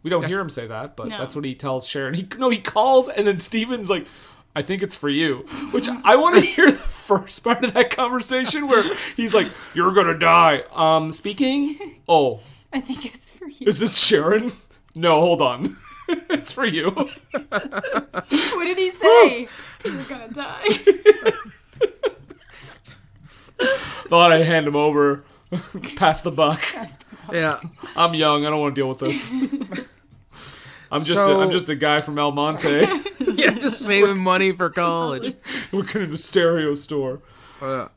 We don't hear him say that, but that's what he tells Sharon. He calls, and then Steven's like, "I think it's for you," which I want to hear the first part of that conversation where he's like, "You're gonna die." Speaking. Oh, I think it's for you. Is this Sharon? No, hold on. It's for you. What did he say? You're gonna die. Thought I'd hand him over. Pass the buck. Yeah. I'm young. I don't want to deal with this. I'm just a guy from El Monte. Yeah, just saving money for college. Working in a stereo store. Yeah.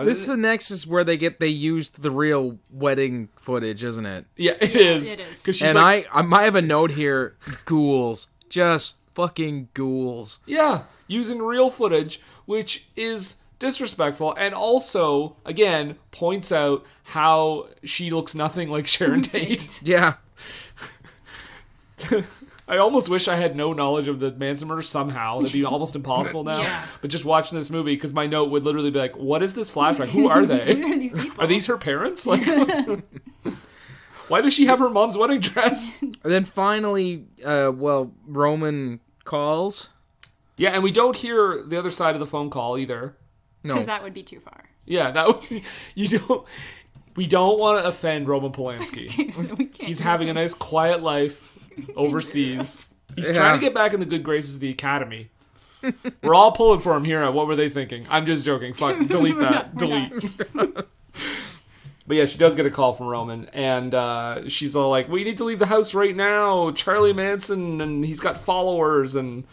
This is the next is where they used the real wedding footage, isn't it? Yeah, it is. It is. 'Cause she's and like, I might have a note here. Ghouls. Just fucking ghouls. Yeah, using real footage, which is disrespectful, and also, again, points out how she looks nothing like Sharon Tate. Yeah. I almost wish I had no knowledge of the Manson murder somehow. That'd be almost impossible now. Yeah. But just watching this movie, because my note would literally be like, what is this flashback? Who are they? Who are these people? Are these her parents? Like, why does she have her mom's wedding dress? And then finally, Roman calls. Yeah, and we don't hear the other side of the phone call either. No. Because that would be too far. Yeah, that would be, we don't want to offend Roman Polanski. So we can't He's use having it. a nice quiet life overseas. He's trying to get back in the good graces of the Academy. We're all pulling for him here. What were they thinking? I'm just joking. Fuck, delete that. Delete. But yeah, she does get a call from Roman, and she's all like, we need to leave the house right now. Charlie Manson, and he's got followers, and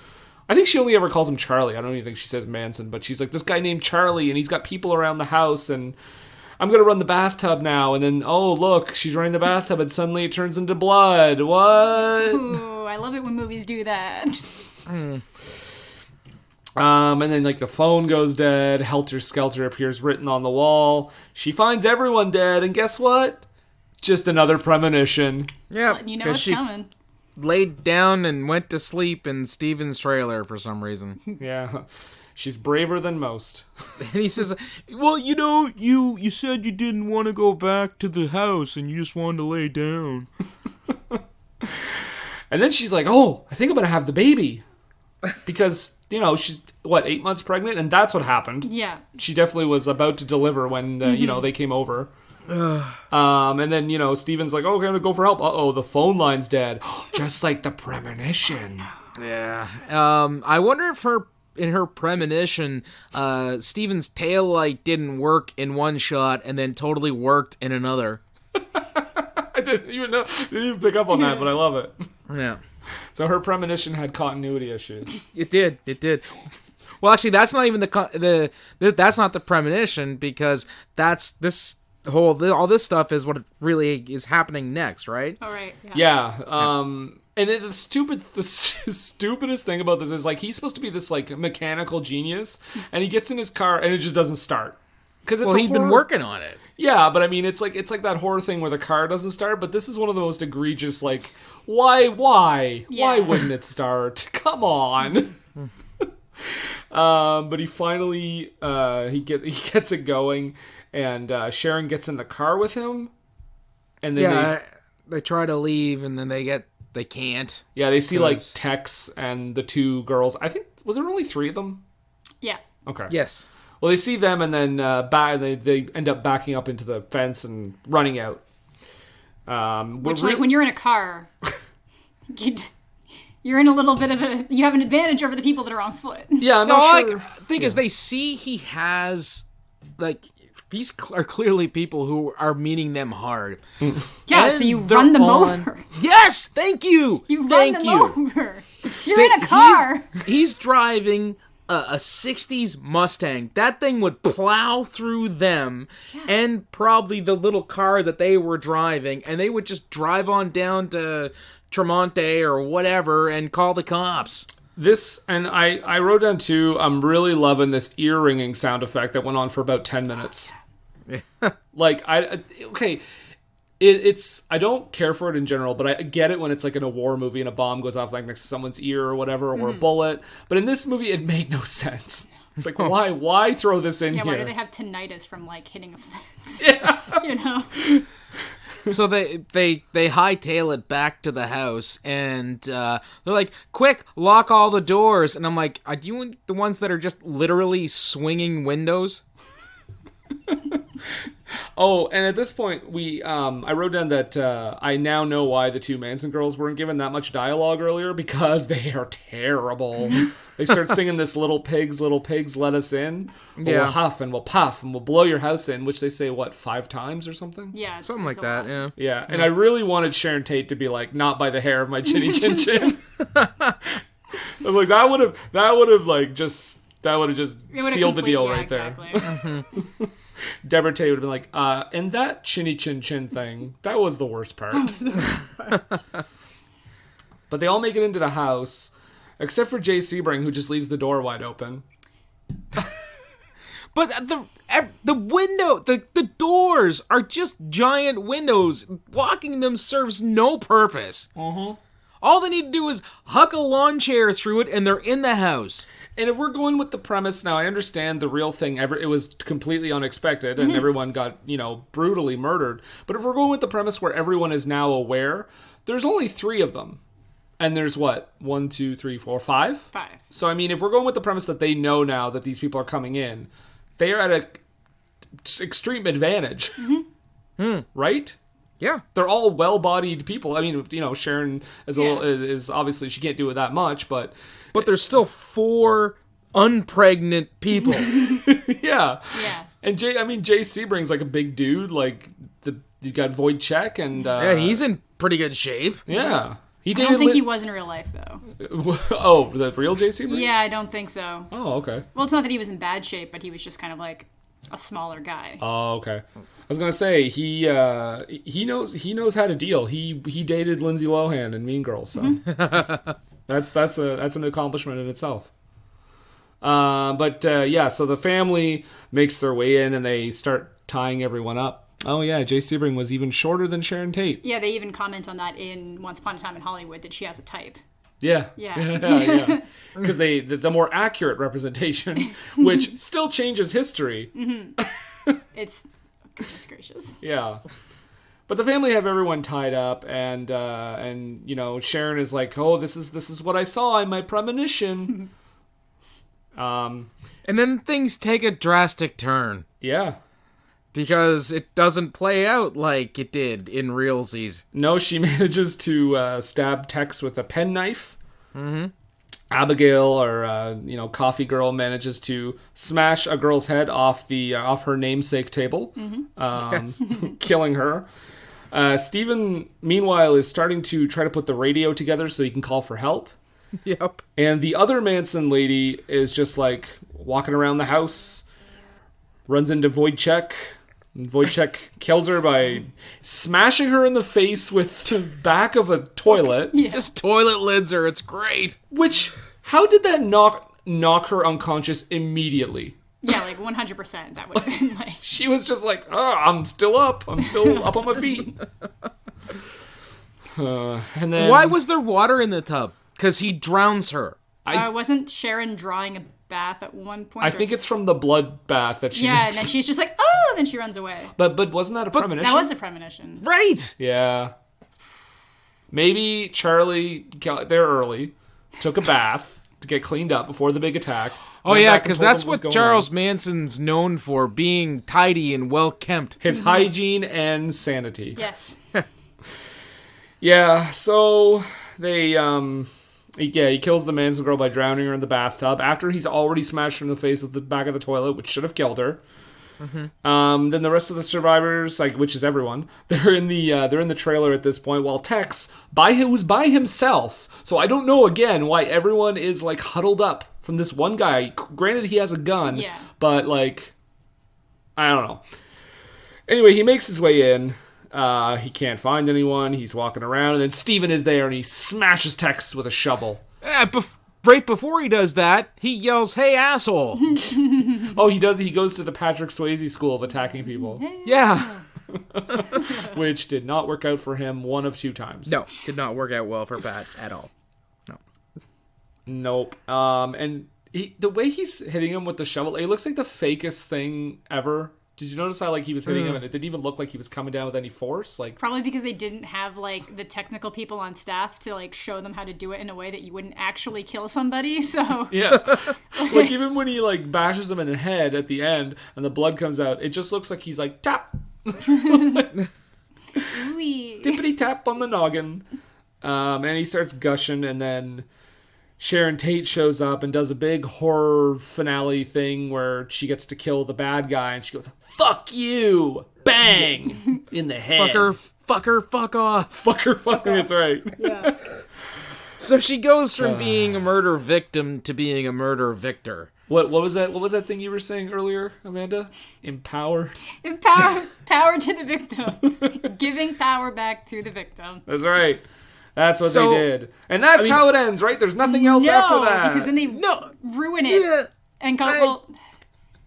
I think she only ever calls him Charlie. I don't even think she says Manson, but she's like, this guy named Charlie, and he's got people around the house, and I'm going to run the bathtub now. And then, oh, look, she's running the bathtub, and suddenly it turns into blood. What? Ooh, I love it when movies do that. And then, like, the phone goes dead. Helter Skelter appears written on the wall. She finds everyone dead, and guess what? Just another premonition. Yeah, You know 'cause it's she coming. laid down and went to sleep in Steven's trailer for some reason. Yeah. She's braver than most. And he says, well, you know, you said you didn't want to go back to the house and you just wanted to lay down. And then she's like, oh, I think I'm going to have the baby. Because, you know, she's, 8 months pregnant? And that's what happened. Yeah. She definitely was about to deliver when, they came over. And then, Steven's like, oh, okay, I'm going to go for help. Uh-oh, the phone line's dead. Just like the premonition. Yeah. I wonder if in her premonition, Steven's tail light didn't work in one shot and then totally worked in another. I didn't even pick up on that, but I love it. Yeah. So her premonition had continuity issues. It did. Well, actually, that's not even that's not the premonition, because that's all this stuff is what really is happening next, right? All right. Yeah. And the stupidest thing about this is, like, he's supposed to be this, like, mechanical genius, and he gets in his car and it just doesn't start. Well, he's been working on it. Yeah, but I mean, it's like that horror thing where the car doesn't start, but this is one of the most egregious, like, why? Yeah. Why wouldn't it start? Come on. But he finally, he gets it going, and Sharon gets in the car with him, and then they try to leave, and then they can't. Yeah, they see, like, Tex and the two girls. I think, was there only 3 of them? Yeah. Okay. Yes. Well, they see them, and then they end up backing up into the fence and running out. Which, like, when you're in a car, you're in a little bit of you have an advantage over the people that are on foot. Yeah, I'm not sure. Thing is, they see he has, like, these are clearly people who are meeting them hard. Yeah, And so you run them on- over. Yes, thank you. You thank run them you. over. You're in a car. He's driving a 60s Mustang. That thing would plow through them and probably the little car that they were driving, and they would just drive on down to Tremonte or whatever and call the cops. This, and I wrote down too, I'm really loving this ear ringing sound effect that went on for about 10 minutes. Like, it's I don't care for it in general, but I get it when it's like in a war movie and a bomb goes off like next to someone's ear or whatever, or a bullet. But in this movie, it made no sense. It's like, why throw this in here? Why do they have tinnitus from, like, hitting a fence? Yeah. You know? So they hightail it back to the house, and they're like, quick, lock all the doors. And I'm like, are you the ones that are just literally swinging windows? Oh, and at this point, I wrote down that I now know why the 2 Manson girls weren't given that much dialogue earlier, because they are terrible. They start singing this little pigs, let us in. We'll huff and we'll puff and we'll blow your house in, which they say, 5 times or something? Yeah. Something like that, yeah. Yeah, and I really wanted Sharon Tate to be like, not by the hair of my chinny chin chin. I was like, that would have just sealed the deal right there. Debra Tate would have been like, and that chinny chin chin thing, that was the worst part. But they all make it into the house, except for Jay Sebring, who just leaves the door wide open. But the window, the doors are just giant windows. Blocking them serves no purpose. All they need to do is huck a lawn chair through it, and they're in the house. And if we're going with the premise, now I understand the real thing, it was completely unexpected, and everyone got, brutally murdered. But if we're going with the premise where everyone is now aware, there's only 3 of them. And there's what? 1, 2, 3, 4, 5? 5. So, I mean, if we're going with the premise that they know now that these people are coming in, they are at an extreme advantage. Right? Yeah. They're all well-bodied people. I mean, Sharon is obviously, she can't do it that much, but there's still 4 unpregnant people. Yeah. Yeah. And Jay Sebring's like a big dude. Like, you got Wojciech and... yeah, he's in pretty good shape. Yeah. I don't think he was in real life, though. Oh, the real Jay Sebring? Yeah, I don't think so. Oh, okay. Well, it's not that he was in bad shape, but he was just kind of like a smaller guy. Oh, okay. I was gonna say he knows how to deal. He dated Lindsay Lohan in Mean Girls, so that's an accomplishment in itself. Yeah, so the family makes their way in and they start tying everyone up. Oh yeah, Jay Sebring was even shorter than Sharon Tate. Yeah, they even comment on that in Once Upon a Time in Hollywood that she has a type. Yeah. Because the more accurate representation, which still changes history. It's goodness gracious. Yeah. But the family have everyone tied up, and Sharon is like, "Oh, this is what I saw in my premonition." And then things take a drastic turn. Yeah. Because it doesn't play out like it did in realsies. No, she manages to stab Tex with a penknife. Abigail, or Coffee Girl, manages to smash a girl's head off her namesake table, killing her. Stephen, meanwhile, is starting to try to put the radio together so he can call for help. Yep. And the other Manson lady is just like walking around the house, runs into Wojciech. Wojciech kills her by smashing her in the face with the back of a toilet. Yeah. Just toilet lids her. It's great. How did that knock her unconscious immediately? Yeah, like 100%. That would have been like... She was just like, I'm still up. I'm still up on my feet. And then... Why was there water in the tub? Because he drowns her. Wasn't Sharon drawing a bath at one point? I think it's from the blood bath that she makes. and then she's just like, oh, and then she runs away. But wasn't that a premonition? That was a premonition. Right! Yeah. Maybe Charlie got there early, took a bath to get cleaned up before the big attack. Oh yeah, because that's what Charles Manson's known for, being tidy and well-kempt. His hygiene and sanity. Yes. Yeah, so they... he kills the Manson girl by drowning her in the bathtub after he's already smashed her in the face with the back of the toilet, which should have killed her. Then the rest of the survivors, which is everyone, they're in the trailer at this point, while Tex, who's by himself. So I don't know again why everyone is huddled up from this one guy. Granted, he has a gun, but I don't know. Anyway, he makes his way in. He can't find anyone. He's walking around, and then Steven is there, and he smashes Tex with a shovel. Right before he does that, he yells, "Hey, asshole!" Oh, he does. He goes to the Patrick Swayze school of attacking people. Yeah. Which did not work out for him one of 2 times. No, did not work out well for Pat at all. No. Nope. And the way he's hitting him with the shovel, it looks like the fakest thing ever. Did you notice how he was hitting him and it didn't even look like he was coming down with any force? Probably because they didn't have the technical people on staff to show them how to do it in a way that you wouldn't actually kill somebody. So yeah, even when he bashes him in the head at the end and the blood comes out, it just looks like he's tap, tippity tap on the noggin, and he starts gushing, and then Sharon Tate shows up and does a big horror finale thing where she gets to kill the bad guy, and she goes, "Fuck you!" Bang! In the head. Fucker, fuck off. Fucker, that's right. Yeah. So she goes from being a murder victim to being a murder victor. What was that? What was that thing you were saying earlier, Amanda? Power to the victims. Giving power back to the victim. That's right. That's what they did. And that's how it ends, right? There's nothing else after that. Because then they ruin it. Yeah, and go,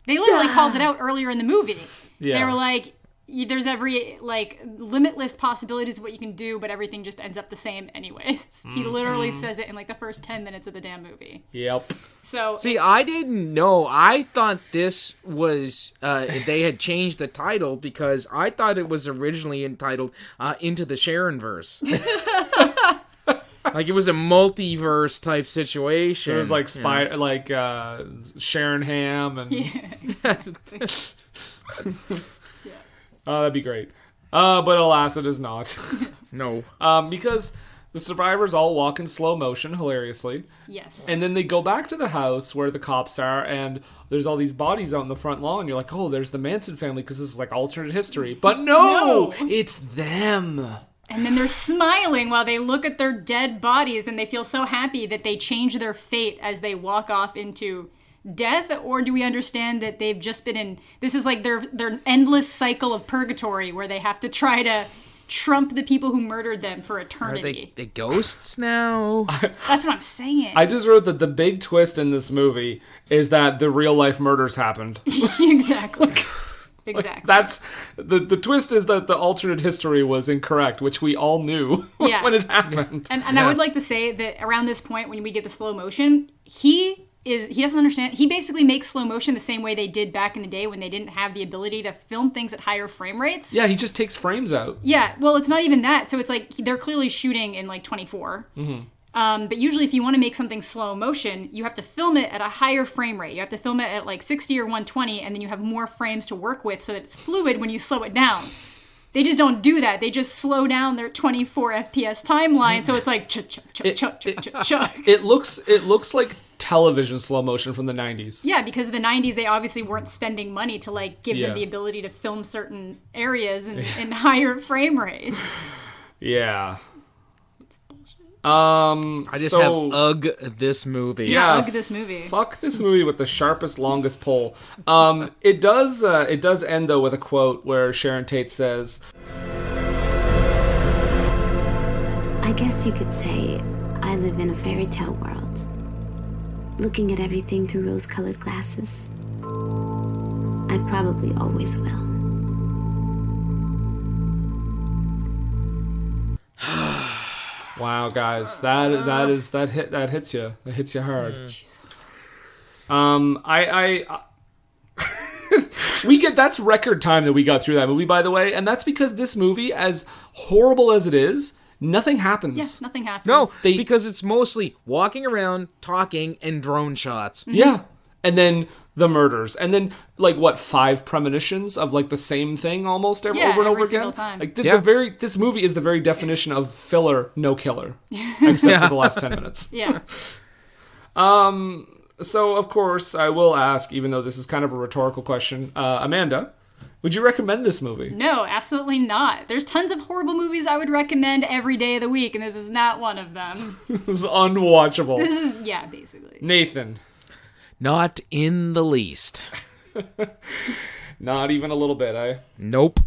They literally called it out earlier in the movie. Yeah. They were like, there's every, like, limitless possibilities of what you can do, but everything just ends up the same anyways. He literally says it in, like, the first 10 minutes of the damn movie. Yep. So... See, I didn't know. I thought this was, they had changed the title because I thought it was originally entitled Into the Sharon-verse. Like, it was a multiverse type situation. It was like Sharon Ham and... Yeah, exactly. Oh, that'd be great. But alas, it is not. No. Because the survivors all walk in slow motion, hilariously. Yes. And then they go back to the house where the cops are, and there's all these bodies out in the front lawn. You're like, oh, there's the Manson family, because this is like alternate history. But no! It's them! And then they're smiling while they look at their dead bodies, and they feel so happy that they change their fate as they walk off into death. Or do we understand that they've just been in... This is like their endless cycle of purgatory where they have to try to trump the people who murdered them for eternity. Are they ghosts now? That's what I'm saying. I just wrote that the big twist in this movie is that the real-life murders happened. Exactly. Exactly. That's the twist is that the alternate history was incorrect, which we all knew when it happened. And I would like to say that around this point, when we get the slow motion, he doesn't understand. He basically makes slow motion the same way they did back in the day when they didn't have the ability to film things at higher frame rates. Yeah, he just takes frames out. Yeah, well, it's not even that. So it's like they're clearly shooting in like 24. Mm-hmm. But usually if you want to make something slow motion, you have to film it at a higher frame rate. You have to film it at like 60 or 120, and then you have more frames to work with so that it's fluid when you slow it down. They just don't do that. They just slow down their 24 FPS timeline, so it's like chug. It looks like television slow motion from the 90s. Yeah, because in the 90s they obviously weren't spending money to like give them the ability to film certain areas in higher frame rates. Yeah. I just have ugh this movie. Yeah, ugh this movie. Fuck this movie with the sharpest, longest pole. It does end though with a quote where Sharon Tate says, I guess you could say I live in a fairy tale world, looking at everything through rose-colored glasses. I probably always will. "Wow, guys, that hits you. That hits you hard." That's record time that we got through that movie, by the way, and that's because this movie, as horrible as it is, nothing happens. Yes, nothing happens. No, because it's mostly walking around, talking, and drone shots. Mm-hmm. Yeah, and then the murders, and then like 5 premonitions of like the same thing almost over and over every again. single time. Like this movie is the very definition of filler, no killer, except for the last 10 minutes. Yeah. So of course I will ask, even though this is kind of a rhetorical question, Amanda, would you recommend this movie? No, absolutely not. There's tons of horrible movies I would recommend every day of the week, and this is not one of them. This is unwatchable. This is basically. Nathan. Not in the least. Not even a little bit, eh? Nope.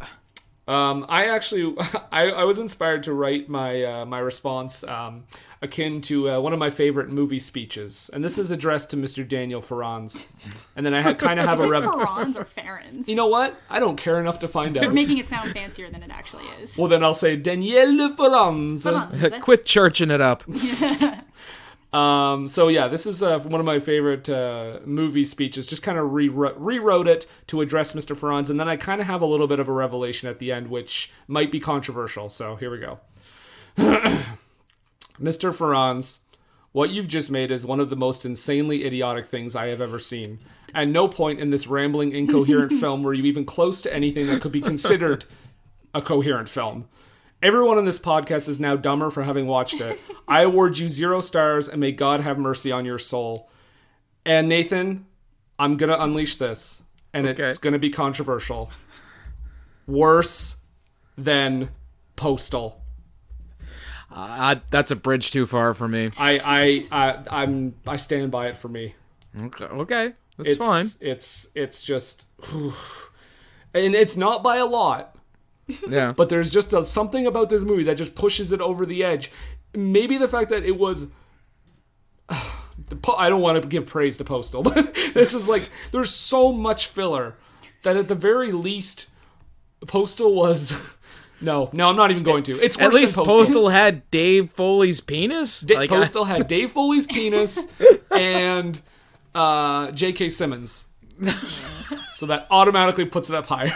I actually, I was inspired to write my my response akin to one of my favorite movie speeches, and this is addressed to Mr. Daniel Farrands. And then I had kind of have is a it Farrands or Farrands? You know what? I don't care enough to find out. You're making it sound fancier than it actually is. Well, then I'll say Daniel Farrands. Quit churching it up. So yeah, this is one of my favorite movie speeches. Just kind of rewrote it to address Mr. Farrands, and then I kind of have a little bit of a revelation at the end, which might be controversial. So here we go. Mr. Farrands, what you've just made is one of the most insanely idiotic things I have ever seen. At no point in this rambling, incoherent film were you even close to anything that could be considered a coherent film. Everyone on this podcast is now dumber for having watched it. I award you 0 stars, and may God have mercy on your soul. And Nathan, I'm going to unleash this, and it's going to be controversial. Worse than Postal. That's a bridge too far for me. I stand by it for me. Okay. That's fine. It's just... And it's not by a lot. Yeah. But there's just something about this movie that just pushes it over the edge. Maybe the fact that it was I don't want to give praise to Postal, but this is like, there's so much filler that at the very least, Postal was... No, I'm not even going to. It's worse At least than Postal had Dave Foley's penis? Postal had Dave Foley's penis and J.K. Simmons. So that automatically puts it up higher.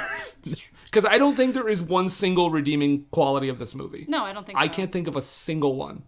Because I don't think there is one single redeeming quality of this movie. No, I don't think so. I can't think of a single one.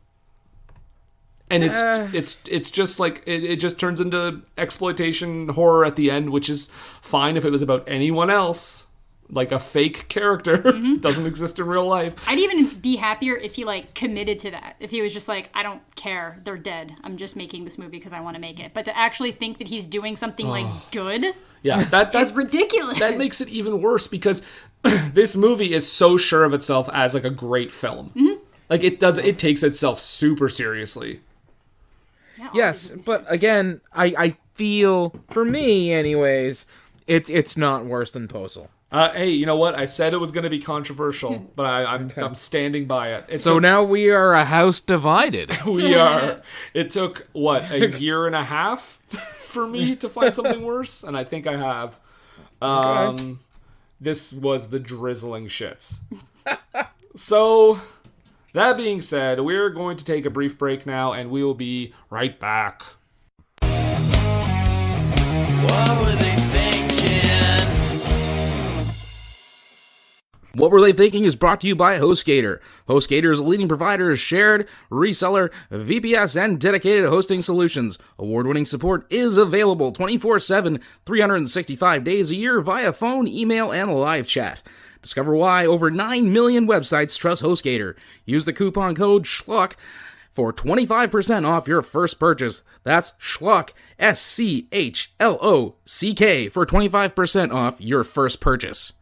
And it's just like, it just turns into exploitation horror at the end, which is fine if it was about anyone else. Like a fake character doesn't exist in real life. I'd even be happier if he like committed to that. If he was just like, I don't care, they're dead. I'm just making this movie because I want to make it. But to actually think that he's doing something like good, that's ridiculous. That makes it even worse because this movie is so sure of itself as like a great film. Like it takes itself super seriously. Yeah, Yes, but again, I feel, for me anyways, it's not worse than Postal. Hey, you know what? I said it was going to be controversial, but I'm standing by it. So now we are a house divided. We are. It took, what, a year and a half for me to find something worse? And I think I have. This was the drizzling shits. So, that being said, we're going to take a brief break now, and we will be right back. What were they thinking? What Were They Thinking is brought to you by HostGator. HostGator is a leading provider of shared, reseller, VPS, and dedicated hosting solutions. Award-winning support is available 24/7, 365 days a year via phone, email, and live chat. Discover why over 9 million websites trust HostGator. Use the coupon code SCHLOCK for 25% off your first purchase. That's SCHLOCK, SCHLOCK, for 25% off your first purchase.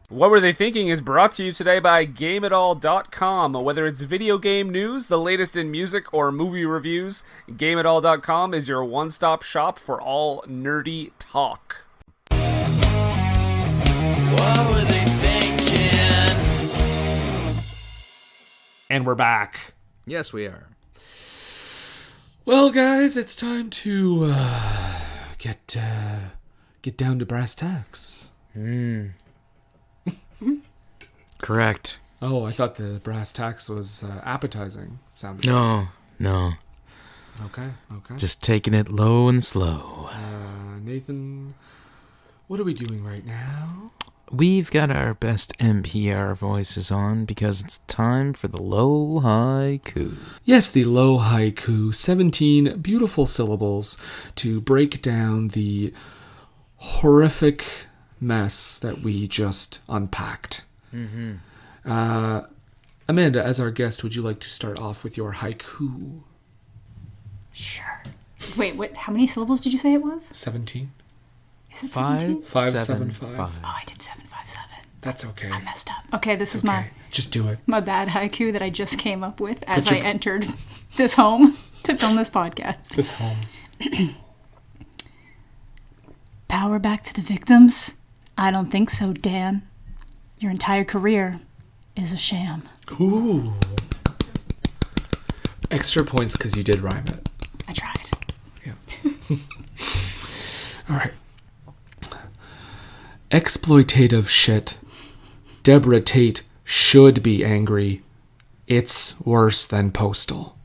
What Were They Thinking is brought to you today by GameItAll.com. Whether it's video game news, the latest in music, or movie reviews, GameItAll.com is your one-stop shop for all nerdy talk. What were they thinking? And we're back. Yes, we are. Well, guys, it's time to get down to brass tacks. Correct. Oh, I thought the brass tacks was appetizing. Sounded No. Okay. Just taking it low and slow. Nathan, what are we doing right now? We've got our best NPR voices on because it's time for the low haiku. Yes, the low haiku, 17 beautiful syllables to break down the horrific mess that we just unpacked. Amanda, as our guest, would you like to start off with your haiku? Sure. Wait, what? How many syllables did you say it was? 17. Is it 17? 575. Oh, I did 757. That's okay. I messed up. Okay, this is my Just do it. my bad haiku that I just came up with as I entered this home to film this podcast. This home. Power back to the victims? I don't think so, Dan. Your entire career is a sham. Ooh. Extra points because you did rhyme it. I tried. Yeah. All right. Exploitative shit. Debra Tate should be angry. It's worse than Postal.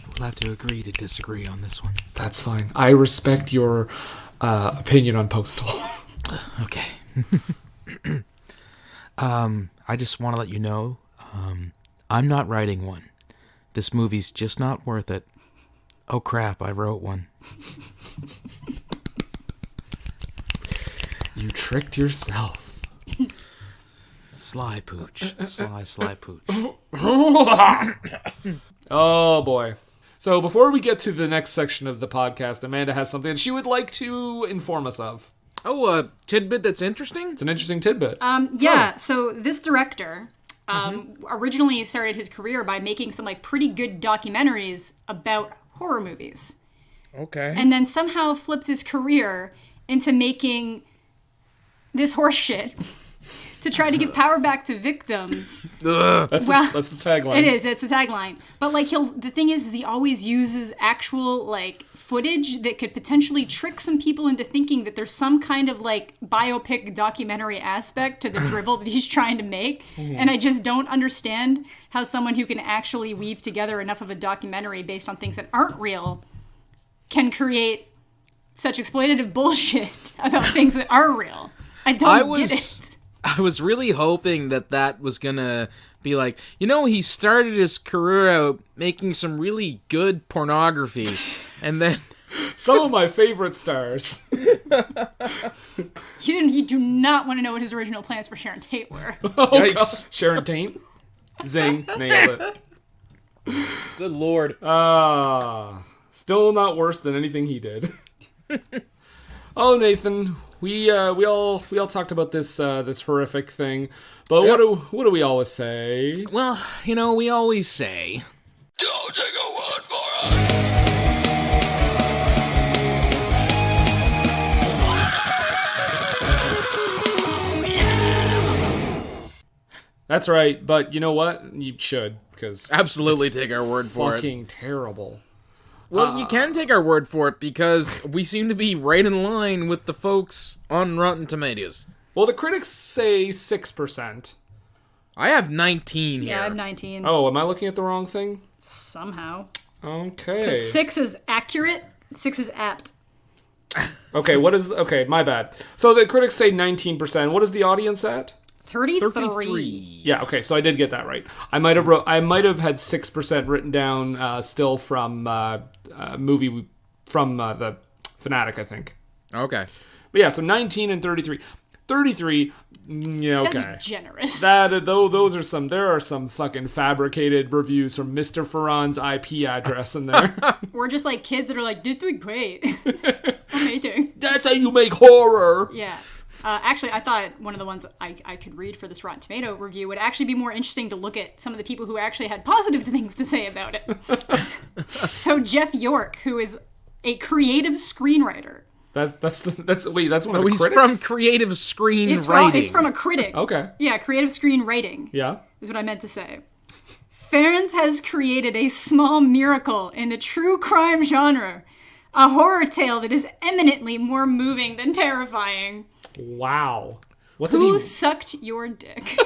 We'll have to agree to disagree on this one. That's fine. I respect your opinion on Postal. Okay. I just want to let you know, I'm not writing one. This movie's just not worth it. Oh crap, I wrote one. You tricked yourself. Sly pooch. Sly pooch. Oh boy. So before we get to the next section of the podcast, Amanda has something she would like to inform us of. Oh, a tidbit that's interesting? It's an interesting tidbit. So this director originally started his career by making some like pretty good documentaries about horror movies. Okay. And then somehow flipped his career into making this horse shit to try to give power back to victims. That's the tagline. It is. That's the tagline. But like the thing is he always uses actual like footage that could potentially trick some people into thinking that there's some kind of like biopic documentary aspect to the drivel that he's trying to make. And I just don't understand how someone who can actually weave together enough of a documentary based on things that aren't real can create such exploitative bullshit about things that are real. I don't get it. I was really hoping that was gonna be like, he started his career out making some really good pornography, and then some of my favorite stars. You do not want to know what his original plans for Sharon Tate were. Oh, God. Sharon Tate? Zing. Nailed it. Good Lord. Still not worse than anything he did. Oh, Nathan, we all talked about this horrific thing, but yep. what do we always say? Well, we always say, don't take a word for it. That's right, but you know what? You should, because absolutely take our word for it. Fucking terrible. Well, you can take our word for it because we seem to be right in line with the folks on Rotten Tomatoes. Well, the critics say 6%. I have 19 here. Yeah, I have 19. Oh, am I looking at the wrong thing? Somehow. Okay. Because 6 is accurate, 6 is apt. Okay, my bad. So the critics say 19%. What is the audience at? 33. Yeah, okay, so I did get that right. I might have had 6% written down still from a movie from the Fanatic, I think. Okay. But yeah, so 19 and 33. 33, yeah, okay. That's generous. Those are there are some fucking fabricated reviews from Mr. Farrands' IP address in there. We're just like kids that are like, this doing great. Amazing. That's how you make horror. Yeah. Actually, I thought one of the ones I could read for this Rotten Tomato review would actually be more interesting to look at some of the people who actually had positive things to say about it. So Jeff York, who is a creative screenwriter. That's one of the he's critics? from creative screenwriting. It's from a critic. Okay. Yeah, creative screenwriting. Yeah. Is what I meant to say. Farrands has created a small miracle in the true crime genre. A horror tale that is eminently more moving than terrifying. Wow. Who sucked your dick?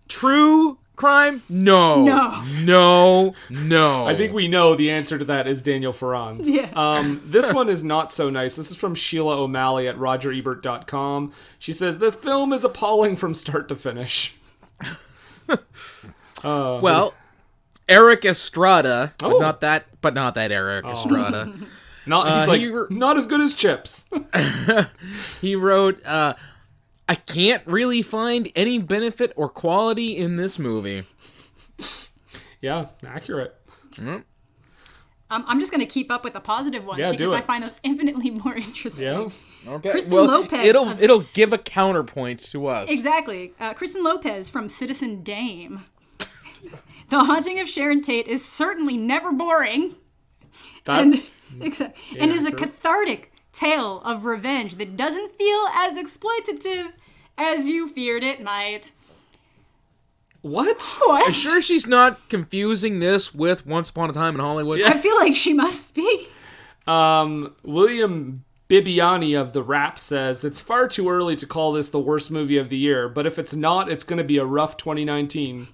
True crime? No. I think we know the answer to that is Daniel Farrands. Yeah. This one is not so nice. This is from Sheila O'Malley at RogerEbert.com. She says, the film is appalling from start to finish. Well, Eric Estrada, but not that Eric Estrada. Not as good as Chips. He wrote, I can't really find any benefit or quality in this movie. Yeah, accurate. Mm. I'm just going to keep up with the positive ones because I find those infinitely more interesting. Yeah. Okay. Kristen Lopez. It'll give a counterpoint to us. Exactly. Kristen Lopez from Citizen Dame. The Haunting of Sharon Tate is certainly never boring. And is a cathartic tale of revenge that doesn't feel as exploitative as you feared it might. What? Are you sure she's not confusing this with Once Upon a Time in Hollywood? Yeah. I feel like she must be. William Bibiani of The Wrap says, it's far too early to call this the worst movie of the year, but if it's not, it's going to be a rough 2019.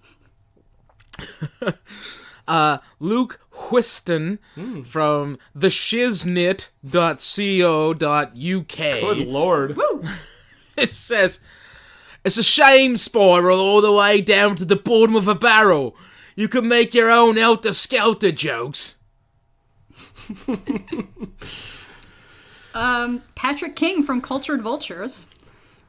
Luke Whiston from theshiznit.co.uk. Good lord. Woo. It says, it's a shame spiral all the way down to the bottom of a barrel. You can make your own helter-skelter jokes. Patrick King from Cultured Vultures.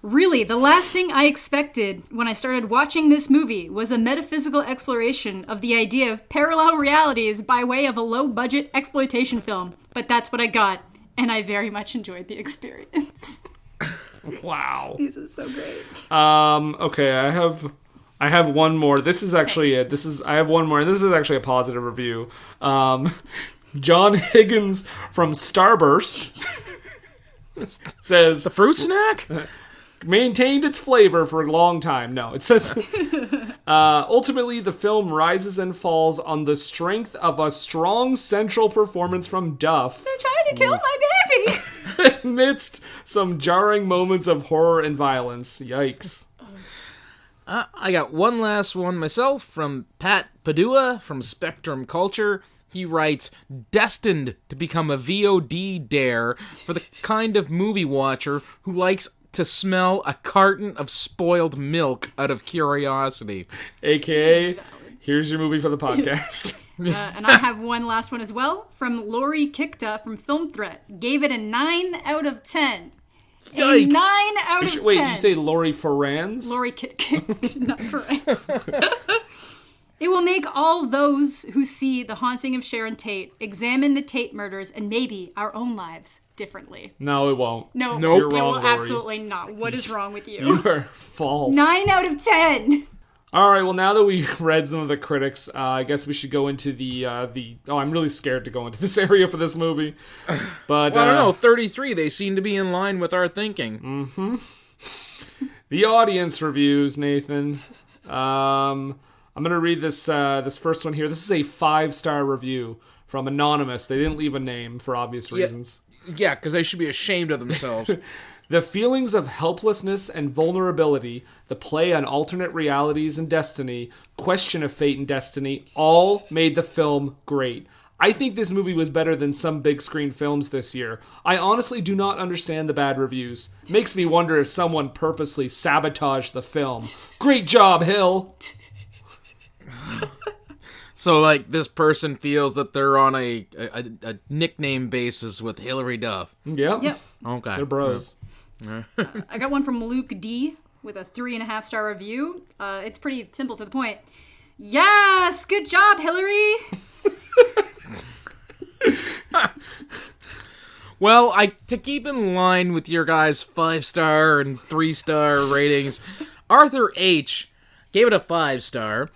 Really, the last thing I expected when I started watching this movie was a metaphysical exploration of the idea of parallel realities by way of a low-budget exploitation film. But that's what I got, and I very much enjoyed the experience. Wow. This is so great. Okay, I have one more. I have one more, and this is actually a positive review. John Higgins from Starburst says, the fruit snack? maintained its flavor for a long time. No, it says, ultimately, the film rises and falls on the strength of a strong central performance from Duff. They're trying to kill my baby. Amidst some jarring moments of horror and violence. Yikes. I got one last one myself from Pat Padua from Spectrum Culture. He writes, destined to become a VOD dare for the kind of movie watcher who likes to smell a carton of spoiled milk out of curiosity. AKA, here's your movie for the podcast. And I have one last one as well from Lori Kikta from Film Threat. Gave it a 9 out of 10. Yikes. A 9 out of 10. Wait, you say Lori Farrands? Lori not Farrands. It will make all those who see The Haunting of Sharon Tate examine the Tate murders and maybe our own lives differently. No, it won't. No, You're it wrong, will Lori. absolutely not. What is wrong with you? You are false. 9 out of 10. All right, well, now that we've read some of the critics, I guess we should go into the Oh, I'm really scared to go into this area for this movie. But Well, I don't know, 33, they seem to be in line with our thinking. Mm-hmm. The audience reviews, Nathan. I'm going to read this first one here. This is a 5-star review from Anonymous. They didn't leave a name for obvious reasons. Yeah, because they should be ashamed of themselves. The feelings of helplessness and vulnerability, the play on alternate realities and destiny, question of fate and destiny, all made the film great. I think this movie was better than some big screen films this year. I honestly do not understand the bad reviews. Makes me wonder if someone purposely sabotaged the film. Great job, Hill! So, like, this person feels that they're on a nickname basis with Hillary Duff. Yep. Okay. They're bros. I got one from Luke D with a 3.5-star review. It's pretty simple to the point. Yes, good job, Hillary. Well, to keep in line with your guys' 5-star and 3-star ratings, Arthur H. gave it a 5-star.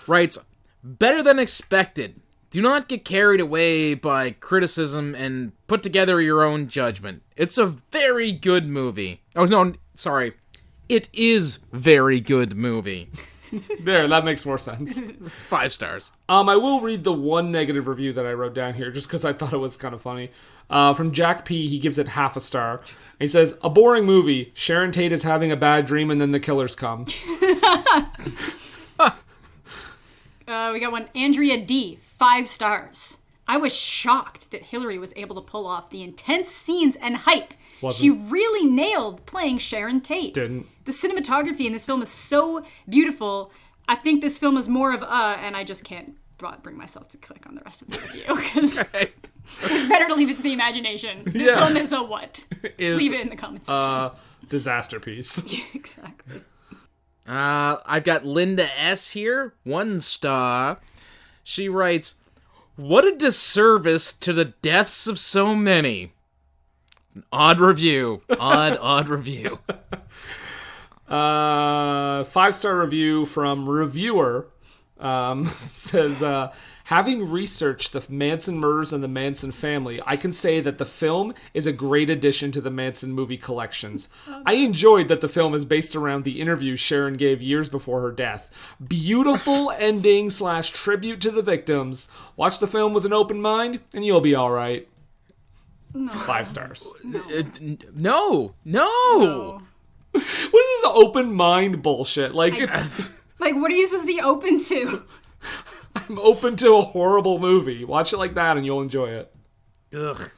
Writes, better than expected. Do not get carried away by criticism and put together your own judgment. It's a very good movie. Oh, no, sorry. It is very good movie. There, that makes more sense. 5 stars. I will read the one negative review that I wrote down here, just because I thought it was kind of funny. From Jack P, he gives it half a star. He says, a boring movie. Sharon Tate is having a bad dream and then the killers come. We got one, Andrea D, 5 stars. I was shocked that Hillary was able to pull off the intense scenes and hype. She really nailed playing Sharon Tate. Didn't. The cinematography in this film is so beautiful. I think this film is more of and I just can't bring myself to click on the rest of the review because it's better to leave it to the imagination. This film is a what? Leave it in the comments section. Disaster piece. Exactly. I've got Linda S. here, 1 star. She writes, what a disservice to the deaths of so many. An odd review. Odd review. 5-star review from Reviewer says, having researched the Manson murders and the Manson family, I can say that the film is a great addition to the Manson movie collections. I enjoyed that the film is based around the interview Sharon gave years before her death. Beautiful ending / tribute to the victims. Watch the film with an open mind, and you'll be all right. No. 5 stars. No. What is this open mind bullshit? Like, it's... Like, what are you supposed to be open to? I'm open to a horrible movie. Watch it like that and you'll enjoy it. Ugh.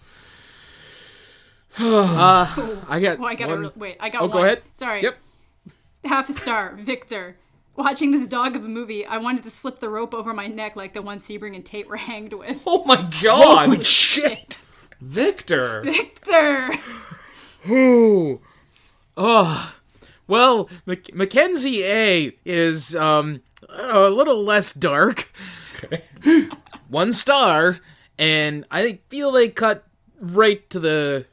I got one. I got one. Go ahead. Sorry. Yep. Half a star. Victor. Watching this dog of a movie, I wanted to slip the rope over my neck like the one Sebring and Tate were hanged with. Oh my god! Holy shit! Victor! Ooh. Oh. Well, Mackenzie A is a little less dark. Okay. 1 star, and I feel they cut right to the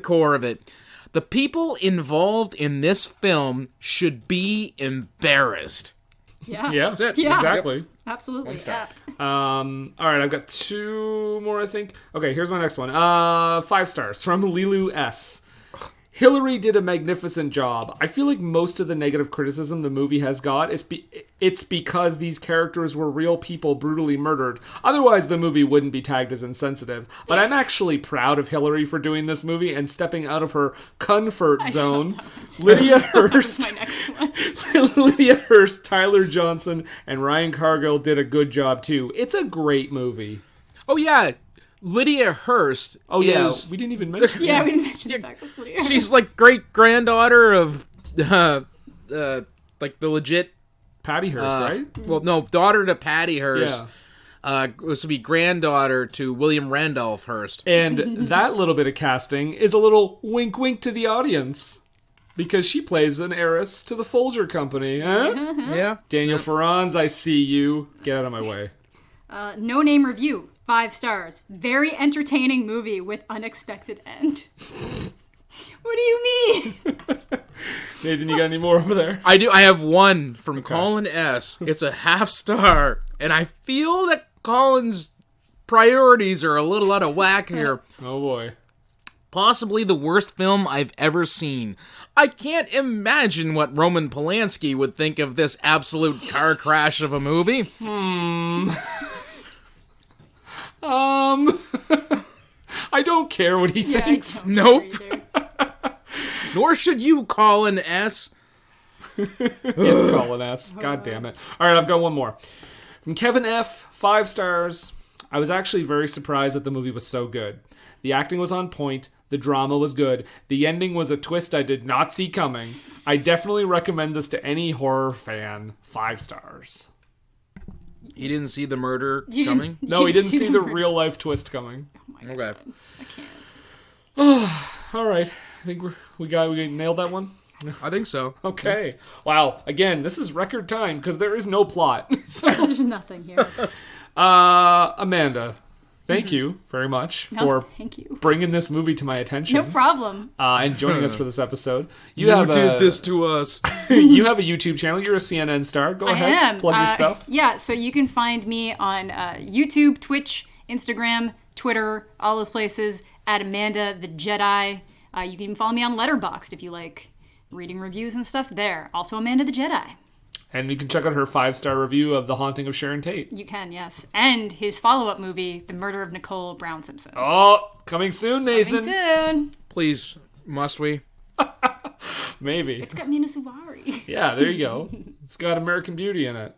core of it. The people involved in this film should be embarrassed. Yeah. Yeah, That's it. Yeah. exactly. Absolutely. Apt. All right, I've got 2 more, I think. Okay, here's my next one. 5 stars from Lilu S. Hillary did a magnificent job. I feel like most of the negative criticism the movie has got it's because these characters were real people brutally murdered. Otherwise, the movie wouldn't be tagged as insensitive. But I'm actually proud of Hillary for doing this movie and stepping out of her comfort zone. Lydia Hurst, my next one. Lydia Hurst, Tyler Johnson, and Ryan Cargill did a good job too. It's a great movie. Oh yeah, Lydia Hurst. Oh yeah, we didn't even mention. Yeah, we didn't mention the fact that's Lydia. She's like great granddaughter of like the legit Patty Hearst, right? Well, no, daughter to Patty Hearst. Yeah. Was to be granddaughter to William Randolph Hearst. And that little bit of casting is a little wink wink to the audience. Because she plays an heiress to the Folger Company, huh? Yeah. Daniel Farrands, I see you. Get out of my way. No name review. 5 stars. Very entertaining movie with unexpected end. What do you mean? Nathan, you got any more over there? I do. I have one from Colin S. It's a 0.5 star. And I feel that Colin's priorities are a little out of whack here. Oh boy. Possibly the worst film I've ever seen. I can't imagine what Roman Polanski would think of this absolute car crash of a movie. I don't care what he thinks. Nope. Nor should you, Colin S. Colin S. God damn it. Alright, I've got one more. From Kevin F., 5 stars. I was actually very surprised that the movie was so good. The acting was on point. The drama was good. The ending was a twist I did not see coming. I definitely recommend this to any horror fan. 5 stars. You didn't see the murder You coming? No, he didn't see the real life twist coming. Oh my Okay. God. I can't. All right. I think we nailed that one. I think so. Okay. Wow. Again, this is record time because there is no plot. So, There's nothing here. Amanda, thank you very much No, for thank you. bringing this movie to my attention. No problem. And joining us for this episode. You did this to us. You have a YouTube channel. You're a CNN star. Go ahead. I am. Plug your stuff. Yeah, so you can find me on YouTube, Twitch, Instagram, Twitter, all those places, at Amanda the Jedi. You can even follow me on Letterboxd if you like reading reviews and stuff there. Also Amanda the Jedi. And you can check out her 5-star review of The Haunting of Sharon Tate. You can, yes. And his follow-up movie, The Murder of Nicole Brown Simpson. Oh, coming soon, Nathan. Coming soon. Please, must we? Maybe. It's got Mina Suvari. Yeah, there you go. It's got American Beauty in it.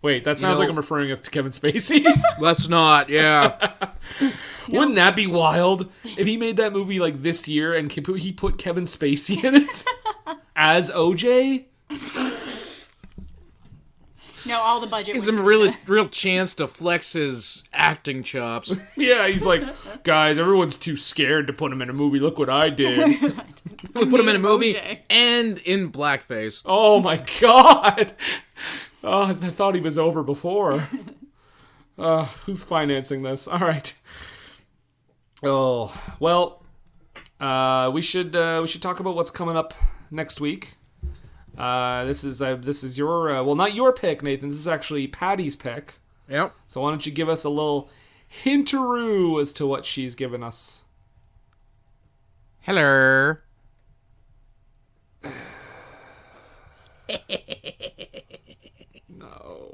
Wait, that sounds like I'm referring it to Kevin Spacey. Let's not, yeah. Wouldn't that be wild if he made that movie like this year and he put Kevin Spacey in it as OJ? No, all the budget. Gives went him a to real chance to flex his acting chops. Yeah, he's like, guys, everyone's too scared to put him in a movie. Look what I did. We put him in a movie OJ. and in blackface. Oh my god. Oh, I thought he was over before. Who's financing this? All right. Oh, well, we should talk about what's coming up next week. This is your well, not your pick, Nathan. This is actually Patty's pick. Yep. So why don't you give us a little hinteroo as to what she's given us? Hello. No.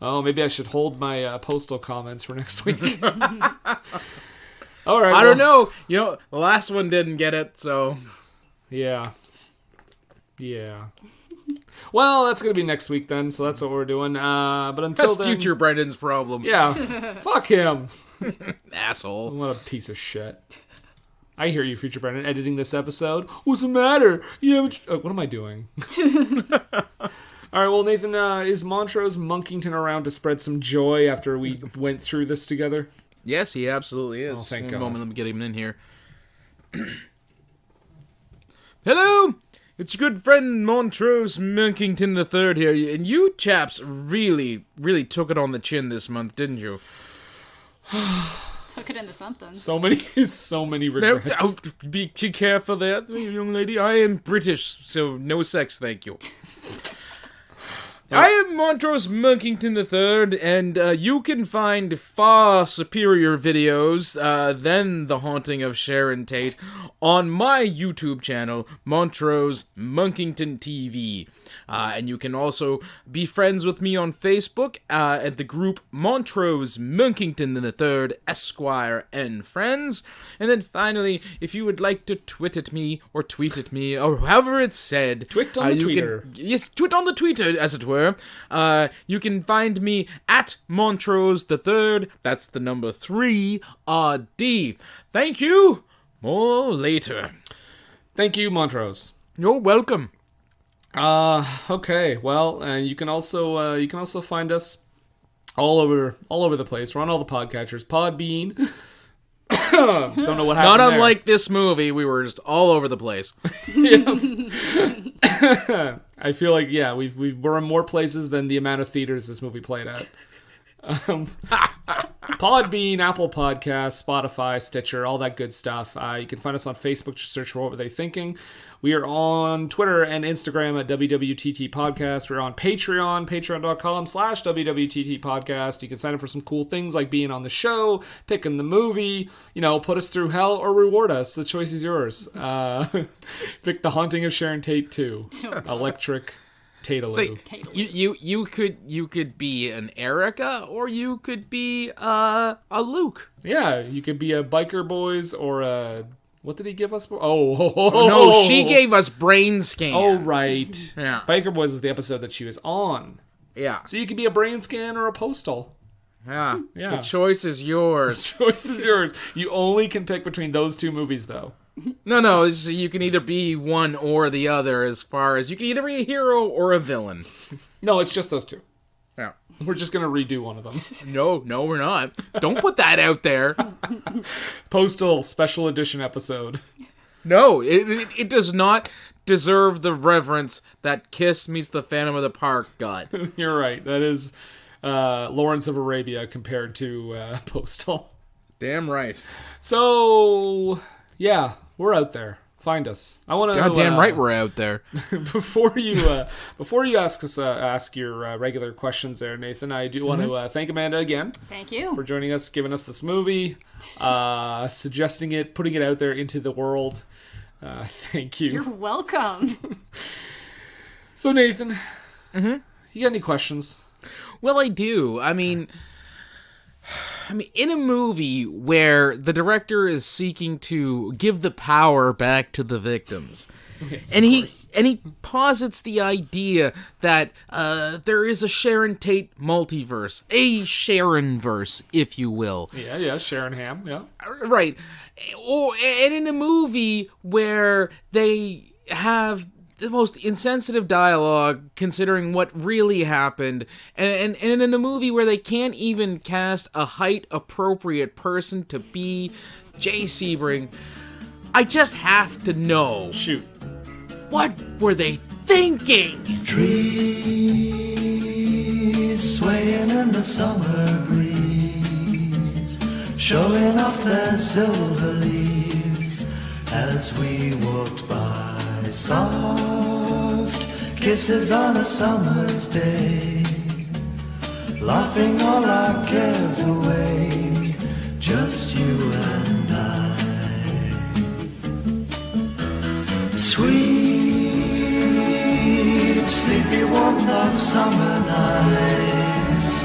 Oh, maybe I should hold my postal comments for next week. All right. I don't know. You know, the last one didn't get it, so Yeah. Yeah. Well, that's going to be next week then, so that's what we're doing. But until that's then... future Brendan's problem. Yeah. Fuck him. Asshole. What a piece of shit. I hear you, future Brendan, editing this episode. What's the matter? Yeah. What am I doing? All right, well, Nathan, is Montrose Monkington around to spread some joy after we went through this together? Yes, he absolutely is. Oh, thank One God. moment, let me get him in here. Hello! It's your good friend Montrose Monkington III here, and you chaps really, really took it on the chin this month, didn't you? Took it into something. So many regrets. Now, be careful there, young lady. I am British, so no sex, thank you. I am Montrose Monkington III, and you can find far superior videos than The Haunting of Sharon Tate on my YouTube channel, Montrose Monkington TV. And you can also be friends with me on Facebook at the group Montrose Monkington III, Esquire, and Friends. And then finally, if you would like to twit at me, or however it's said. Twit on the Twitter. Yes, twit on the Twitter, as it were. You can find me at Montrose III. That's the number 3 RD. Thank you. More later. Thank you, Montrose. You're welcome. Okay. Well, you can also find us all over the place. We're on all the podcatchers. Podbean. Don't know what happened. Not unlike this movie, we were just all over the place. I feel like we're in more places than the amount of theaters this movie played at. Podbean, Apple Podcasts, Spotify, Stitcher, all that good stuff. You can find us on Facebook. Just search for What Were They Thinking. We are on Twitter and Instagram at WWTT Podcast. We're on Patreon, patreon.com/WWTT Podcast. You can sign up for some cool things like being on the show, picking the movie, put us through hell or reward us. The choice is yours. Pick The Haunting of Sharon Tate 2. Electric Tataloo. You could be an Erica, or you could be a Luke. Yeah, you could be a Biker Boys or a... What did he give us? No, she gave us Brain Scan. Oh, right. Yeah. Biker Boys is the episode that she was on. Yeah. So you could be a Brain Scan or a Postal. Yeah. Yeah. The choice is yours. The choice is yours. You only can pick between those two movies, though. No, you can either be one or the other, as far as you can either be a hero or a villain. No, it's just those two. Yeah. We're just going to redo one of them. No, we're not. Don't put that out there. Postal Special Edition episode. No, it does not deserve the reverence that Kiss meets the Phantom of the Park got. You're right. That is Lawrence of Arabia compared to Postal. Damn right. So, yeah, we're out there. Find us. I want to. Goddamn right, we're out there. Before you ask your regular questions, there, Nathan, I do want to thank Amanda again. Thank you for joining us, giving us this movie, suggesting it, putting it out there into the world. Thank you. You're welcome. So, Nathan, you got any questions? Well, I do. I mean, in a movie where the director is seeking to give the power back to the victims, yes, and he posits the idea that there is a Sharon Tate multiverse, a Sharonverse, if you will. Yeah, Sharon Ham, yeah. Right. And in a movie where they have the most insensitive dialogue considering what really happened, and in a movie where they can't even cast a height-appropriate person to be Jay Sebring, I just have to know. Shoot. What were they thinking? Trees swaying in the summer breeze, showing off their silver leaves as we walked by. Soft kisses on a summer's day, laughing all our cares away, just you and I. Sweet, sleepy warmth of summer nights,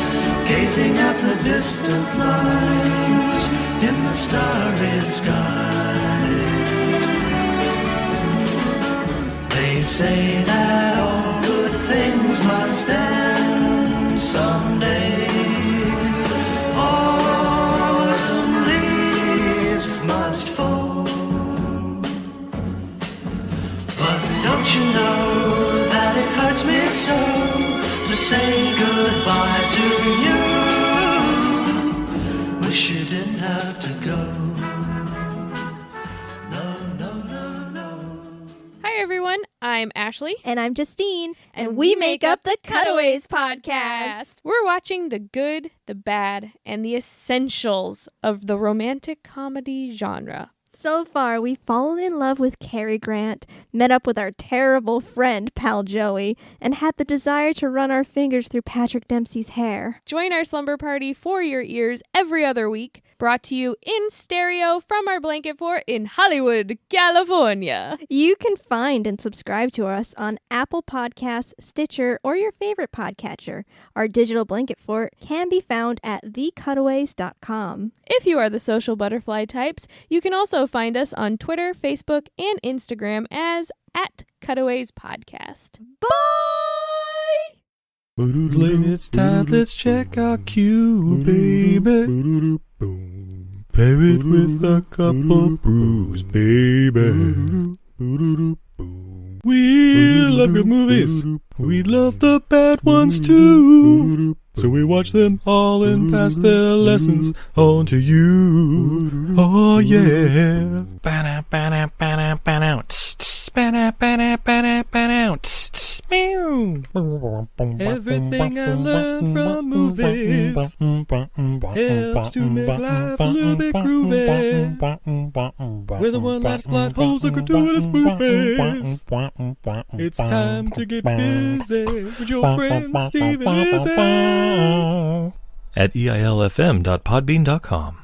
gazing at the distant lights in the starry sky. They say that all good things must end someday. Autumn leaves must fall. But don't you know that it hurts me so to say goodbye to you? Wish you didn't have to go. Everyone, I'm Ashley. And I'm Justine. And we make up the Cutaways podcast. We're watching the good, the bad, and the essentials of the romantic comedy genre. So far, we've fallen in love with Cary Grant, met up with our terrible friend, Pal Joey, and had the desire to run our fingers through Patrick Dempsey's hair. Join our slumber party for your ears every other week, brought to you in stereo from our blanket fort in Hollywood, California. You can find and subscribe to us on Apple Podcasts, Stitcher, or your favorite podcatcher. Our digital blanket fort can be found at thecutaways.com. If you are the social butterfly types, you can also find us on Twitter, Facebook, and Instagram as @CutawaysPodcast. Bye! It's time, let's check our cue, baby. Pair it with a couple brews, baby. We love good movies. We love the bad ones too. So we watch them all and pass their lessons on to you. Oh yeah. Everything I learned from movies helps to make life a little bit groovy. With a one-liner plot holes and gratuitous movies. It's time to get busy with your friend Steve and Izzy at eilfm.podbean.com.